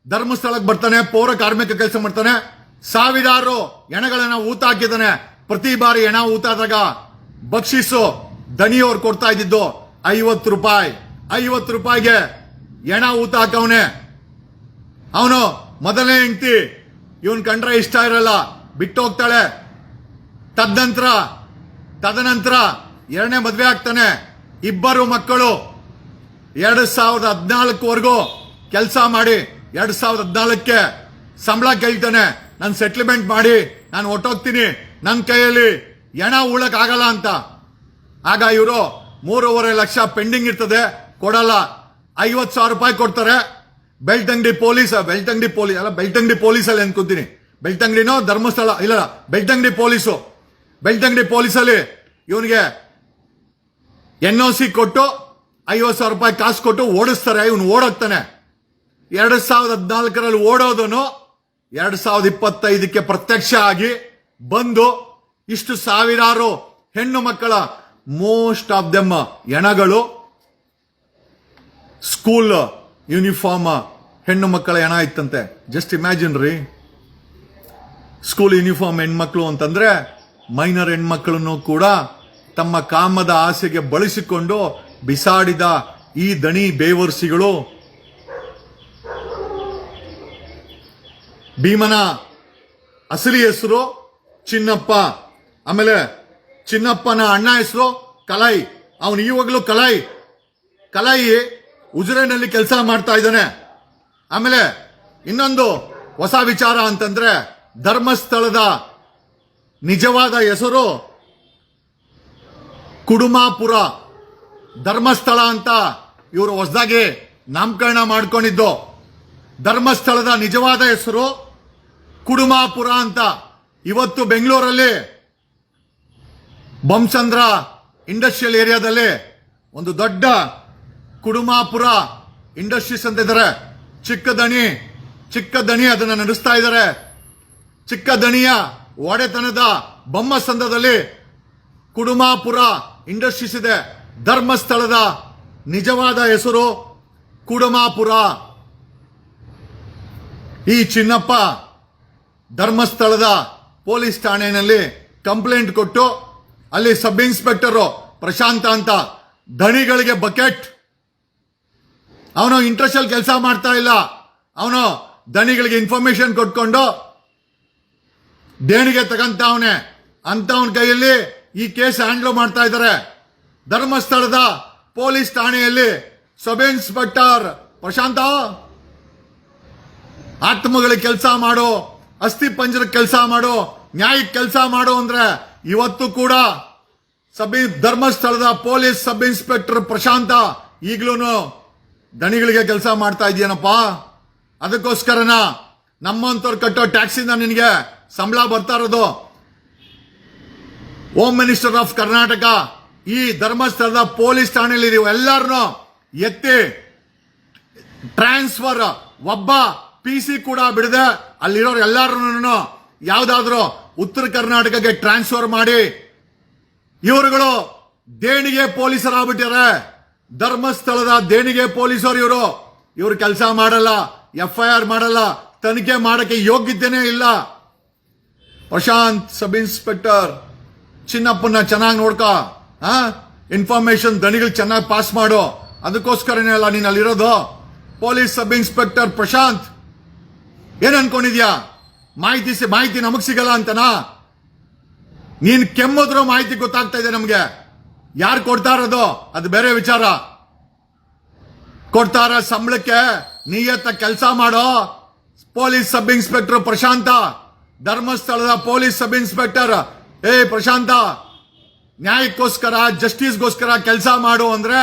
ಧರ್ಮಸ್ಥಳಕ್ಕೆ ಬರ್ತಾನೆ, ಪೌರ ಕಾರ್ಮಿಕ ಕೆಲಸ ಮಾಡ್ತಾನೆ. ಸಾವಿರಾರು ಹೆಣಗಳನ್ನ ಊತ ಹಾಕಿದ್ದಾನೆ. ಪ್ರತಿ ಬಾರಿ ಹೆಣ ಊತಾದಾಗ ಬಕ್ಷಿಸು ದಣಿಯವ್ರು ಕೊಡ್ತಾ ಇದ್ದಿದ್ದು 50 ರೂಪಾಯಿ. 50 ರೂಪಾಯಿಗೆ ಹೆಣ ಊತ ಹಾಕವನೆ. ಅವನು ಮೊದಲನೇ ಹೆಂಡತಿ ಇವನ್ ಕಂಡ್ರೆ ಇಷ್ಟ ಇರಲ್ಲ, ಬಿಟ್ಟು ಹೋಗ್ತಾಳೆ. ತದನಂತರ ಎರಡನೇ ಮದ್ವೆ ಆಗ್ತಾನೆ. 2 ಮಕ್ಕಳು. 2014ವರೆಗೂ ಕೆಲಸ ಮಾಡಿ 2014ಕ್ಕೆ ಸಂಬಳ ಕೇಳ್ತಾನೆ. ನಾನು ಸೆಟ್ಲ್ಮೆಂಟ್ ಮಾಡಿ ನಾನು ಹೊಟ್ಟೋಗ್ತೀನಿ, ನನ್ನ ಕೈಯಲ್ಲಿ ಹೆಣ ಉಳಕ್ ಆಗಲ್ಲ ಅಂತ. ಆಗ ಇವರು 3.5 ಲಕ್ಷ ಪೆಂಡಿಂಗ್ ಇರ್ತದೆ, ಕೊಡಲ್ಲ. 50,000 ರೂಪಾಯಿ ಕೊಡ್ತಾರೆ. ಬೆಳ್ತಂಗಡಿ ಪೊಲೀಸ್ ಅಲ್ಲಿ ಅನ್ಕೊಂತೀನಿ. ಬೆಳ್ತಂಗಡಿನೋ ಧರ್ಮಸ್ಥಳ ಇಲ್ಲ, ಬೆಳ್ತಂಗಡಿ ಪೊಲೀಸಲ್ಲಿ ಇವನಿಗೆ NOC ಕೊಟ್ಟು 50,000 ರೂಪಾಯಿ ಕಾಸು ಕೊಟ್ಟು ಓಡಿಸ್ತಾರೆ. ಇವನು ಓಡೋಗ್ತಾನೆ. 2014ರಲ್ಲಿ ಓಡೋದನು 2025ಕ್ಕೆ ಪ್ರತ್ಯಕ್ಷ ಆಗಿ ಬಂದು ಇಷ್ಟು ಸಾವಿರಾರು ಹೆಣ್ಣು ಮಕ್ಕಳ, ಮೋಸ್ಟ್ ಆಫ್ ದೆಮ್ ಹೆಣಗಳು ಸ್ಕೂಲ್ ಯೂನಿಫಾರ್ಮ್ ಹೆಣ್ಣು ಮಕ್ಕಳ ಹೆಣ ಇತ್ತಂತೆ. ಜಸ್ಟ್ ಇಮ್ಯಾಜಿನ್ ರೀ, ಸ್ಕೂಲ್ ಯೂನಿಫಾರ್ಮ್ ಹೆಣ್ಮಕ್ಳು ಅಂತಂದ್ರೆ ಮೈನರ್ ಹೆಣ್ಮಕ್ಳನ್ನು ಕೂಡ ತಮ್ಮ ಕಾಮದ ಆಸೆಗೆ ಬಳಸಿಕೊಂಡು ಬಿಸಾಡಿದ ಈ ದಣಿ ಬೇವರ್ಸಿಗಳು. ಭೀಮನ ಅಸಲಿ ಹೆಸರು ಚಿನ್ನಪ್ಪ. ಆಮೇಲೆ ಚಿನ್ನಪ್ಪನ ಅಣ್ಣ ಹೆಸರು ಕಲೈ. ಅವನು ಇವಾಗಲೂ ಕಲೈ ಉಜಿರೆನಲ್ಲಿ ಕೆಲಸ ಮಾಡ್ತಾ ಇದ್ದಾನೆ. ಆಮೇಲೆ ಇನ್ನೊಂದು ಹೊಸ ವಿಚಾರ ಅಂತಂದ್ರೆ, ಧರ್ಮಸ್ಥಳದ ನಿಜವಾದ ಹೆಸರು ಕುಡುಮಾಪುರ. ಧರ್ಮಸ್ಥಳ ಅಂತ ಇವರು ಹೊಸದಾಗಿ ನಾಮಕರಣ ಮಾಡ್ಕೊಂಡಿದ್ದು. ಧರ್ಮಸ್ಥಳದ ನಿಜವಾದ ಹೆಸರು ಕುಡುಮಾಪುರ ಅಂತ. ಇವತ್ತು ಬೆಂಗಳೂರಲ್ಲಿ ಬೊಮ್ಮಸಂದ್ರ ಇಂಡಸ್ಟ್ರಿಯಲ್ ಏರಿಯಾದಲ್ಲಿ ಒಂದು ದೊಡ್ಡ ಕುಡುಮಾಪುರ ಇಂಡಸ್ಟ್ರೀಸ್ ಅಂತ ಇದ್ದಾರೆ. ಚಿಕ್ಕ ದಣಿ ಅದನ್ನ ನಡೆಸ್ತಾ ಇದ್ದಾರೆ. ಚಿಕ್ಕ ದಣಿಯ ಒಡೆತನದ ಬೊಮ್ಮಸಂದ್ರದಲ್ಲಿ ಕುಡುಮಾಪುರ ಇಂಡಸ್ಟ್ರೀಸ್ ಇದೆ. ಧರ್ಮಸ್ಥಳದ ನಿಜವಾದ ಹೆಸರು ಕುಡುಮಾಪುರ. ಈ ಚಿನ್ನಪ್ಪ ಧರ್ಮಸ್ಥಳದ ಪೊಲೀಸ್ ಠಾಣೆಯಲ್ಲಿ ಕಂಪ್ಲೇಂಟ್ ಕೊಟ್ಟು ಅಲ್ಲಿ ಸಬ್ ಇನ್ಸ್ಪೆಕ್ಟರ್ ಪ್ರಶಾಂತ ಅಂತ ದಣಿಗಳಿಗೆ ಬಕೆಟ್. ಅವನು ಇಂಟ್ರೆಸ್ಟ್ ಅಲ್ಲಿ ಕೆಲಸ ಮಾಡ್ತಾ ಇಲ್ಲ. ಅವನು ದಣಿಗಳಿಗೆ ಇನ್ಫಾರ್ಮೇಶನ್ ಕೊಟ್ಕೊಂಡು ದೇಣಿಗೆ ತಗಂತವನೆ. ಅಂತವನ ಕೈಯಲ್ಲಿ ಈ ಕೇಸ್ ಹ್ಯಾಂಡಲ್ ಮಾಡ್ತಾ ಇದ್ದಾರೆ. ಧರ್ಮಸ್ಥಳದ ಪೊಲೀಸ್ ಠಾಣೆಯಲ್ಲಿ ಸಬ್ ಇನ್ಸ್ಪೆಕ್ಟರ್ ಪ್ರಶಾಂತ ಆತ್ಮಗಳಿಗೆ ಕೆಲಸ ಮಾಡೋ, ಅಸ್ಥಿ ಪಂಜರಕ್ಕೆ ಕೆಲಸ ಮಾಡೋ, ನ್ಯಾಯಕ್ಕೆ ಕೆಲಸ ಮಾಡೋ ಅಂದ್ರೆ ಇವತ್ತು ಕೂಡ ಧರ್ಮಸ್ಥಳದ ಪೊಲೀಸ್ ಸಬ್ ಇನ್ಸ್ಪೆಕ್ಟರ್ ಪ್ರಶಾಂತ ಈಗ್ಲೂ ದಣಿಗಳಿಗೆ ಕೆಲಸ ಮಾಡ್ತಾ ಇದೆಯೇನಪ್ಪ. ಅದಕ್ಕೋಸ್ಕರನ ನಮ್ಮಂತವ್ರು ಕಟ್ಟೋ ಟ್ಯಾಕ್ಸಿಂದ ನಿನಗೆ ಸಂಬಳ ಬರ್ತಾ ಇರೋದು. ಹೋಮ್ ಮಿನಿಸ್ಟರ್ ಆಫ್ ಕರ್ನಾಟಕ ಈ ಧರ್ಮಸ್ಥಳದ ಪೊಲೀಸ್ ಠಾಣೆಯಲ್ಲಿ ಎಲ್ಲರನ್ನು ಎತ್ತಿ ಟ್ರಾನ್ಸ್ಫರ್, ಒಬ್ಬ PC ಕೂಡ ಬಿಡದೆ ಅಲ್ಲಿರೋರು ಎಲ್ಲಾರು ಯಾವ್ದಾದ್ರು ಉತ್ತರ ಕರ್ನಾಟಕಕ್ಕೆ ಟ್ರಾನ್ಸ್ಫರ್ ಮಾಡಿ ಇವರುಗಳು ದೇಣಿಗೆ ಪೊಲೀಸರಾಗ್ಬಿಟ್ಟಾರೆ. ಧರ್ಮಸ್ಥಳದ ದೇಣಿಗೆ ಪೊಲೀಸರು ಇವರು ಕೆಲಸ ಮಾಡಲ್ಲ, FIR ಮಾಡಲ್ಲ, ತನಿಖೆ ಮಾಡಕ್ಕೆ ಯೋಗ್ಯತೆನೇ ಇಲ್ಲ. ಪ್ರಶಾಂತ್ ಸಬ್ ಇನ್ಸ್ಪೆಕ್ಟರ್ ಚಿನ್ನಪ್ಪನ ಚೆನ್ನಾಗಿ ನೋಡ್ಕೋ, ಇನ್ಫಾರ್ಮೇಶನ್ ದಣಿಗಳು ಚೆನ್ನಾಗಿ ಪಾಸ್ ಮಾಡು. ಅದಕ್ಕೋಸ್ಕರನೇ ಅಲ್ಲ ನೀನ್ ಅಲ್ಲಿರೋದು. ಪೊಲೀಸ್ ಸಬ್ ಇನ್ಸ್ಪೆಕ್ಟರ್ ಪ್ರಶಾಂತ್ ಏನ್ ಅನ್ಕೊಂಡಿದ್ಯಾ? ಮಾಹಿತಿ ನಮಗ್ ಸಿಗಲ್ಲ ಅಂತನಾ? ನೀನ್ ಕೆಮ್ಮೋದ್ರೂ ಮಾಹಿತಿ ಗೊತ್ತಾಗ್ತಾ ಇದೆ ನಮ್ಗೆ. ಯಾರು ಕೊಡ್ತಾ ಇರೋದು ಅದು ಬೇರೆ ವಿಚಾರ. ಕೊಡ್ತಾರ ಸಂಬಳಕ್ಕೆ ನಿಯತ್ತ ಕೆಲಸ ಮಾಡೋ ಪೊಲೀಸ್ ಸಬ್ ಇನ್ಸ್ಪೆಕ್ಟರ್ ಪ್ರಶಾಂತ, ಧರ್ಮಸ್ಥಳದ ಪೊಲೀಸ್ ಸಬ್ ಇನ್ಸ್ಪೆಕ್ಟರ್. ಪ್ರಶಾಂತ, ನ್ಯಾಯಕ್ಕೋಸ್ಕರ ಜಸ್ಟಿಸ್ಗೋಸ್ಕರ ಕೆಲಸ ಮಾಡು ಅಂದ್ರೆ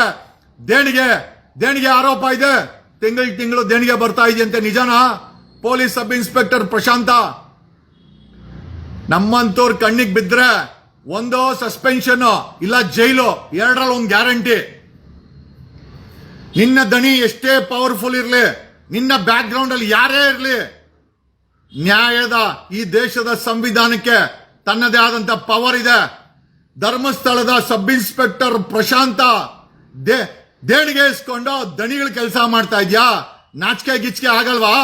ದೇಣಿಗೆ ಆರೋಪ ಇದೆ. ತಿಂಗಳು ದೇಣಿಗೆ ಬರ್ತಾ ಇದೆಯಂತೆ, ನಿಜನಾ? ಪೊಲೀಸ್ ಸಬ್ ಇನ್ಸ್ಪೆಕ್ಟರ್ ಪ್ರಶಾಂತ, ನಮ್ಮಂತವ್ರ ಕಣ್ಣಿಗೆ ಬಿದ್ರೆ ಒಂದು ಸಸ್ಪೆನ್ಷನ್ ಇಲ್ಲ ಜೈಲು, ಎರಡರಲ್ಲಿ ಒಂದು ಗ್ಯಾರಂಟಿ. ನಿನ್ನ ದಣಿ ಎಷ್ಟೇ ಪವರ್ಫುಲ್ ಇರಲಿ, ನಿನ್ನ ಬ್ಯಾಕ್ ಗ್ರೌಂಡ್ ಅಲ್ಲಿ ಯಾರೇ ಇರಲಿ, ನ್ಯಾಯದ ಈ ದೇಶದ ಸಂವಿಧಾನಕ್ಕೆ ತನ್ನದೇ ಆದಂತ ಪವರ್ ಇದೆ. ಧರ್ಮಸ್ಥಳದ ಸಬ್ ಇನ್ಸ್ಪೆಕ್ಟರ್ ಪ್ರಶಾಂತ ದೇಣಿಗೆ ಇಸ್ಕೊಂಡು ದಣಿಗಳ ಕೆಲಸ ಮಾಡ್ತಾ ಇದ್ಯಾ? ನಾಚಿಕೆ ಗಿಚ್ಕೆ ಆಗಲ್ವಾ?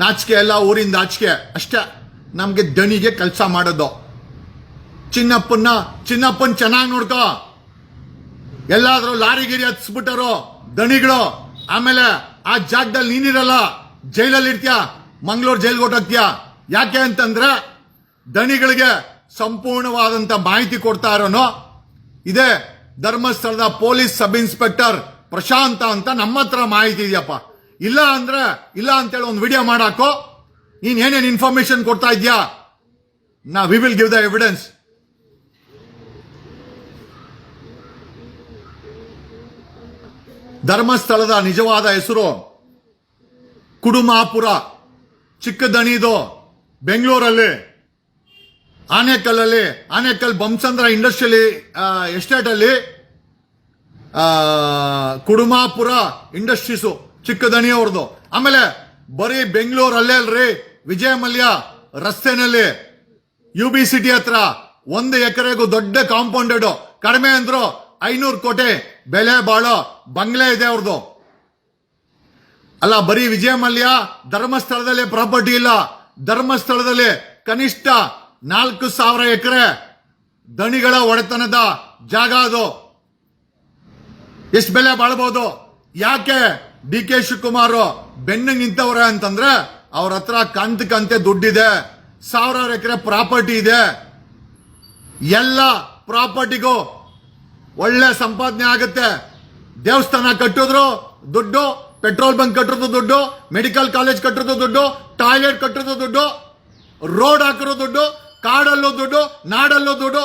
ನಾಚಿಕೆ ಎಲ್ಲ ಊರಿಂದ ಆಚಿಕೆ ಅಷ್ಟೇ. ನಮ್ಗೆ ದಣಿಗೆ ಕೆಲಸ ಮಾಡೋದು. ಚಿನ್ನಪ್ಪನ್ ಚೆನ್ನಾಗಿ ನೋಡ್ಕೋ. ಎಲ್ಲಾದ್ರೂ ಲಾರಿ ಗಿರಿ ಹತ್ಸ್ಬಿಟ್ಟರು ದಣಿಗಳು, ಆಮೇಲೆ ಆ ಜಾಗದಲ್ಲಿ ನೀನಿರಲ್ಲ, ಜೈಲಲ್ಲಿ ಇರ್ತೀಯ, ಮಂಗಳೂರು ಜೈಲ್ಗೆ ಹೊಟ್ಟೋಗ್ತೀಯ. ಯಾಕೆ ಅಂತಂದ್ರೆ ದಣಿಗಳಿಗೆ ಸಂಪೂರ್ಣವಾದಂತ ಮಾಹಿತಿ ಕೊಡ್ತಾ ಇರೋನು ಇದೆ ಧರ್ಮಸ್ಥಳದ ಪೊಲೀಸ್ ಸಬ್ ಇನ್ಸ್ಪೆಕ್ಟರ್ ಪ್ರಶಾಂತ ಅಂತ ನಮ್ಮ ಹತ್ರ ಮಾಹಿತಿ ಇದೆಯಪ್ಪ. ಇಲ್ಲ ಅಂತೇಳಿ ಒಂದು ವಿಡಿಯೋ ಮಾಡಾಕೋ. ನೀನ್ ಏನೇನು ಇನ್ಫಾರ್ಮೇಶನ್ ಕೊಡ್ತಾ ಇದ್ಯಾ? We will give the evidence. ಧರ್ಮಸ್ಥಳದ ನಿಜವಾದ ಹೆಸರು ಕುಡುಮಾಪುರ, ಚಿಕ್ಕದಣಿದು, ಬೆಂಗಳೂರಲ್ಲಿ ಆನೇಕಲ್ ಬಂಸಂದ್ರ ಇಂಡಸ್ಟ್ರಿಯಲ್ ಎಸ್ಟೇಟ್ ಅಲ್ಲಿ ಕುಡುಮಾಪುರ ಇಂಡಸ್ಟ್ರೀಸು ಚಿಕ್ಕದಣಿ ಅವ್ರದ್ದು. ಆಮೇಲೆ ಬರೀ ಬೆಂಗಳೂರಲ್ಲೇ ಅಲ್ರಿ, ವಿಜಯ ಮಲ್ಯ ರಸ್ತೆನಲ್ಲಿ UB ಸಿಟಿ ಹತ್ರ 1 ಎಕರೆಗೂ ದೊಡ್ಡ ಕಾಂಪೌಂಡೆಡ್, ಕಡಿಮೆ ಅಂದ್ರು 500 ಕೋಟಿ ಬೆಲೆ ಬಾಳೋ ಬಂಗ್ಲೆ ಇದೆ ಅವ್ರದ್ದು. ಅಲ್ಲ, ಬರೀ ವಿಜಯ ಮಲ್ಯ ಧರ್ಮಸ್ಥಳದಲ್ಲಿ ಪ್ರಾಪರ್ಟಿ ಇಲ್ಲ. ಧರ್ಮಸ್ಥಳದಲ್ಲಿ ಕನಿಷ್ಠ 4,000 ಎಕರೆ ದಣಿಗಳ ಒಡೆತನದ ಜಾಗ ಅದು. ಎಷ್ಟು ಬೆಲೆ ಬಾಳಬಹುದು? ಯಾಕೆ DK ಶಿವಕುಮಾರ್ ಬೆನ್ನು ನಿಂತವ್ರೆ ಅಂತಂದ್ರೆ ಅವ್ರ ಹತ್ರ ಕಂತೆ ದುಡ್ಡಿದೆ, 1,000 ಎಕರೆ ಪ್ರಾಪರ್ಟಿ ಇದೆ. ಎಲ್ಲ ಪ್ರಾಪರ್ಟಿಗೂ ಒಳ್ಳೆ ಸಂಪಾದನೆ ಆಗುತ್ತೆ. ದೇವಸ್ಥಾನ ಕಟ್ಟಿದ್ರು ದುಡ್ಡು, ಪೆಟ್ರೋಲ್ ಬಂಕ್ ಕಟ್ಟಿರೋದು ದುಡ್ಡು, ಮೆಡಿಕಲ್ ಕಾಲೇಜ್ ಕಟ್ಟಿರೋದು ದುಡ್ಡು, ಟಾಯ್ಲೆಟ್ ಕಟ್ಟಿರೋದು ದುಡ್ಡು, ರೋಡ್ ಹಾಕಿರೋ ದುಡ್ಡು, ಕಾಡಲ್ಲೂ ದುಡ್ಡು, ನಾಡಲ್ಲೂ ದುಡ್ಡು.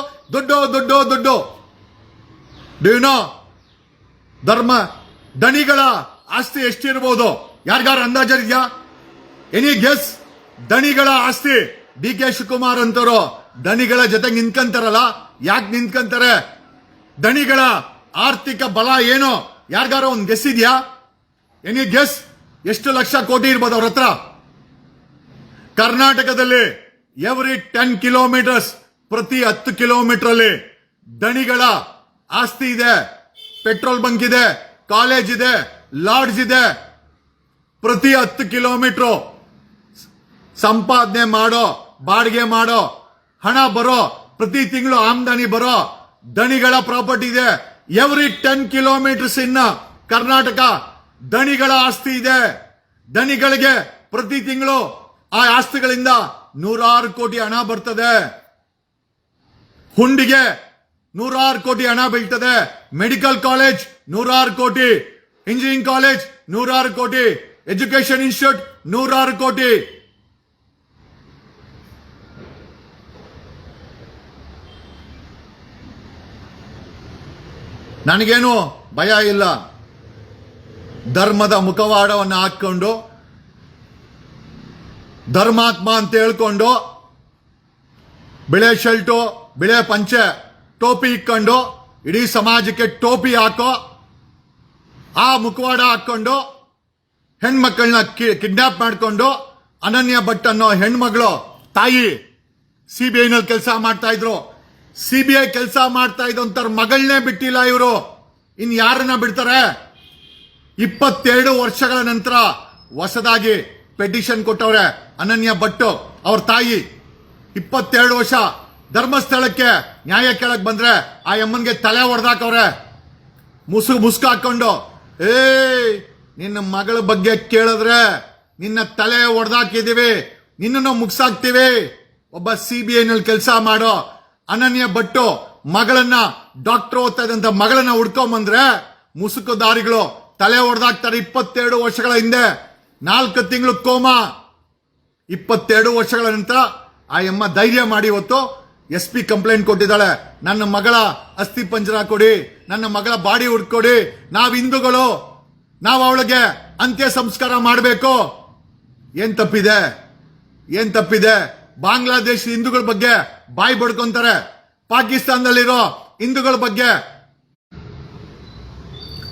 ಡು ಯು ನೋ ದಣಿಗಳ ಆಸ್ತಿ ಎಷ್ಟಿರ್ಬೋದು? ಯಾರಿಗಾರ ಅಂದಾಜಿದ್ಯಾ? Any guess? ದಣಿಗಳ ಆಸ್ತಿ DK ಶಿವಕುಮಾರ್ ಅಂತವರು ದಣಿಗಳ ಜೊತೆ ನಿಂತ್ಕಂತಾರಲ್ಲ, ಯಾಕೆ ನಿಂತ್ಕಂತಾರೆ? ದಣಿಗಳ ಆರ್ಥಿಕ ಬಲ ಏನು? ಯಾರಿಗಾರ ಒಂದು ಗೆಸ್ ಇದೆಯಾ? Any guess? ಎಷ್ಟು ಲಕ್ಷ ಕೋಟಿ ಇರ್ಬೋದು ಅವ್ರ ಹತ್ರ? ಕರ್ನಾಟಕದಲ್ಲಿ ಎವ್ರಿ 10 ಕಿಲೋಮೀಟರ್ಸ್, ಪ್ರತಿ 10 ಕಿಲೋಮೀಟರ್ ಅಲ್ಲಿ ದಣಿಗಳ ಆಸ್ತಿ ಇದೆ. ಪೆಟ್ರೋಲ್ ಬಂಕ್ ಇದೆ, ಕಾಲೇಜ್ ಇದೆ, ಲಾಡ್ಜ್ ಇದೆ. ಪ್ರತಿ 10 ಕಿಲೋಮೀಟರ್ ಸಂಪಾದನೆ ಮಾಡೋ, ಬಾಡಿಗೆ ಮಾಡೋ, ಹಣ ಬರೋ, ಪ್ರತಿ ತಿಂಗಳು ಆಮದಾನಿ ಬರೋ ದಣಿಗಳ ಪ್ರಾಪರ್ಟಿ ಇದೆ. ಎವ್ರಿ 10 ಕಿಲೋಮೀಟರ್ಸ್ ಇನ್ನ ಕರ್ನಾಟಕ ದಣಿಗಳ ಆಸ್ತಿ ಇದೆ. ದಣಿಗಳಿಗೆ ಪ್ರತಿ ತಿಂಗಳು ಆ ಆಸ್ತಿಗಳಿಂದ 100 ಕೋಟಿ ಹಣ ಬರ್ತದೆ. ಹುಂಡಿಗೆ 100 ಕೋಟಿ ಹಣ ಬೀಳ್ತದೆ. ಮೆಡಿಕಲ್ ಕಾಲೇಜ್ 100 ಕೋಟಿ, ಇಂಜಿನಿಯರಿಂಗ್ ಕಾಲೇಜ್ 100 ಕೋಟಿ, ಎಜುಕೇಶನ್ ಇನ್ಸ್ಟಿಟ್ಯೂಟ್ 100 ಕೋಟಿ. ನನಗೇನು ಭಯ ಇಲ್ಲ. ಧರ್ಮದ ಮುಖವಾಡವನ್ನು ಹಾಕೊಂಡು, ಧರ್ಮಾತ್ಮ ಅಂತ ಹೇಳ್ಕೊಂಡು, ಬಿಳೆ ಶರ್ಟು, ಬಿಳೆ ಪಂಚೆ, ಟೋಪಿ ಇಕ್ಕೊಂಡು, ಇಡೀ ಸಮಾಜಕ್ಕೆ ಟೋಪಿ ಹಾಕೋ, ಆ ಮುಖವಾಡ ಹಾಕೊಂಡು ಹೆಣ್ಮಕ್ಳನ್ನ ಕಿಡ್ನಾಪ್ ಮಾಡಿಕೊಂಡು ಅನನ್ಯ ಭಟ್ ಅನ್ನೋ ಹೆಣ್ಮಗಳು ತಾಯಿ ಸಿಬಿಐನಲ್ಲಿ ಕೆಲಸ ಮಾಡ್ತಾ ಇದ್ರು. ಸಿಬಿಐ ಕೆಲಸ ಮಾಡ್ತಾ ಇದ್ದಂತರ ಮಗಳನ್ನೇ ಬಿಟ್ಟಿಲ್ಲ ಇವರು. ಇನ್ ಯಾರನ್ನ ಬಿಡ್ತಾರೆ? 22 ವರ್ಷಗಳ ನಂತರ ಹೊಸದಾಗಿ ಪೆಟಿಷನ್ ಕೊಟ್ಟವ್ರೆ ಅನನ್ಯ ಭಟ್ ಅವ್ರ ತಾಯಿ. 22 ವರ್ಷ ಧರ್ಮಸ್ಥಳಕ್ಕೆ ನ್ಯಾಯ ಕೇಳಕ್ ಬಂದ್ರೆ ಆ ಅಮ್ಮನ್ಗೆ ತಲೆ ಹೊಡೆದಾಕವ್ರೆ ಮುಸ್ಕು ಹಾಕೊಂಡು. ನಿನ್ನ ಮಗಳ ಬಗ್ಗೆ ಕೇಳಿದ್ರೆ ನಿನ್ನ ತಲೆ ಹೊಡೆದಾಕಿದೀವಿ, ನಿನ್ನನ್ನು ಮುಗ್ಸಾಕ್ತಿವಿ. ಒಬ್ಬ ಸಿಬಿಐನಲ್ಲಿ ಕೆಲಸ ಮಾಡೋ ಅನನ್ಯ ಭಟ್ ಮಗಳನ್ನ ಡಾಕ್ಟರ್ ಓದ್ತಾ ಇದ್ದಂತ ಮಗಳನ್ನ ಹುಡ್ಕೊಂಬಂದ್ರೆ ಮುಸುಕುದಾರಿಗಳು ತಲೆ ಹೊಡೆದಾಕ್ತಾರೆ. 22 ವರ್ಷಗಳ ಹಿಂದೆ 4 ತಿಂಗಳು ಕೋಮಾ. 22 ವರ್ಷಗಳ ನಂತರ ಆ ಅಮ್ಮ ಧೈರ್ಯ ಮಾಡಿ ಇವತ್ತು SP ಕಂಪ್ಲೇಂಟ್ ಕೊಟ್ಟಿದ್ದಾಳೆ. ನನ್ನ ಮಗಳ ಅಸ್ಥಿ ಪಂಜರ ಕೊಡಿ, ನನ್ನ ಮಗಳ ಬಾಡಿ ಹುಡ್ಕೊಡಿ, ನಾವ್ ಹಿಂದೂಗಳು, ನಾವು ಅವಳಿಗೆ ಅಂತ್ಯ ಸಂಸ್ಕಾರ ಮಾಡಬೇಕು. ಏನ್ ತಪ್ಪಿದೆ? ಬಾಂಗ್ಲಾದೇಶ ಹಿಂದೂಗಳ ಬಗ್ಗೆ ಬಾಯಿ ಬಡ್ಕೊಂತಾರೆ, ಪಾಕಿಸ್ತಾನದಲ್ಲಿರೋ ಹಿಂದೂಗಳ ಬಗ್ಗೆ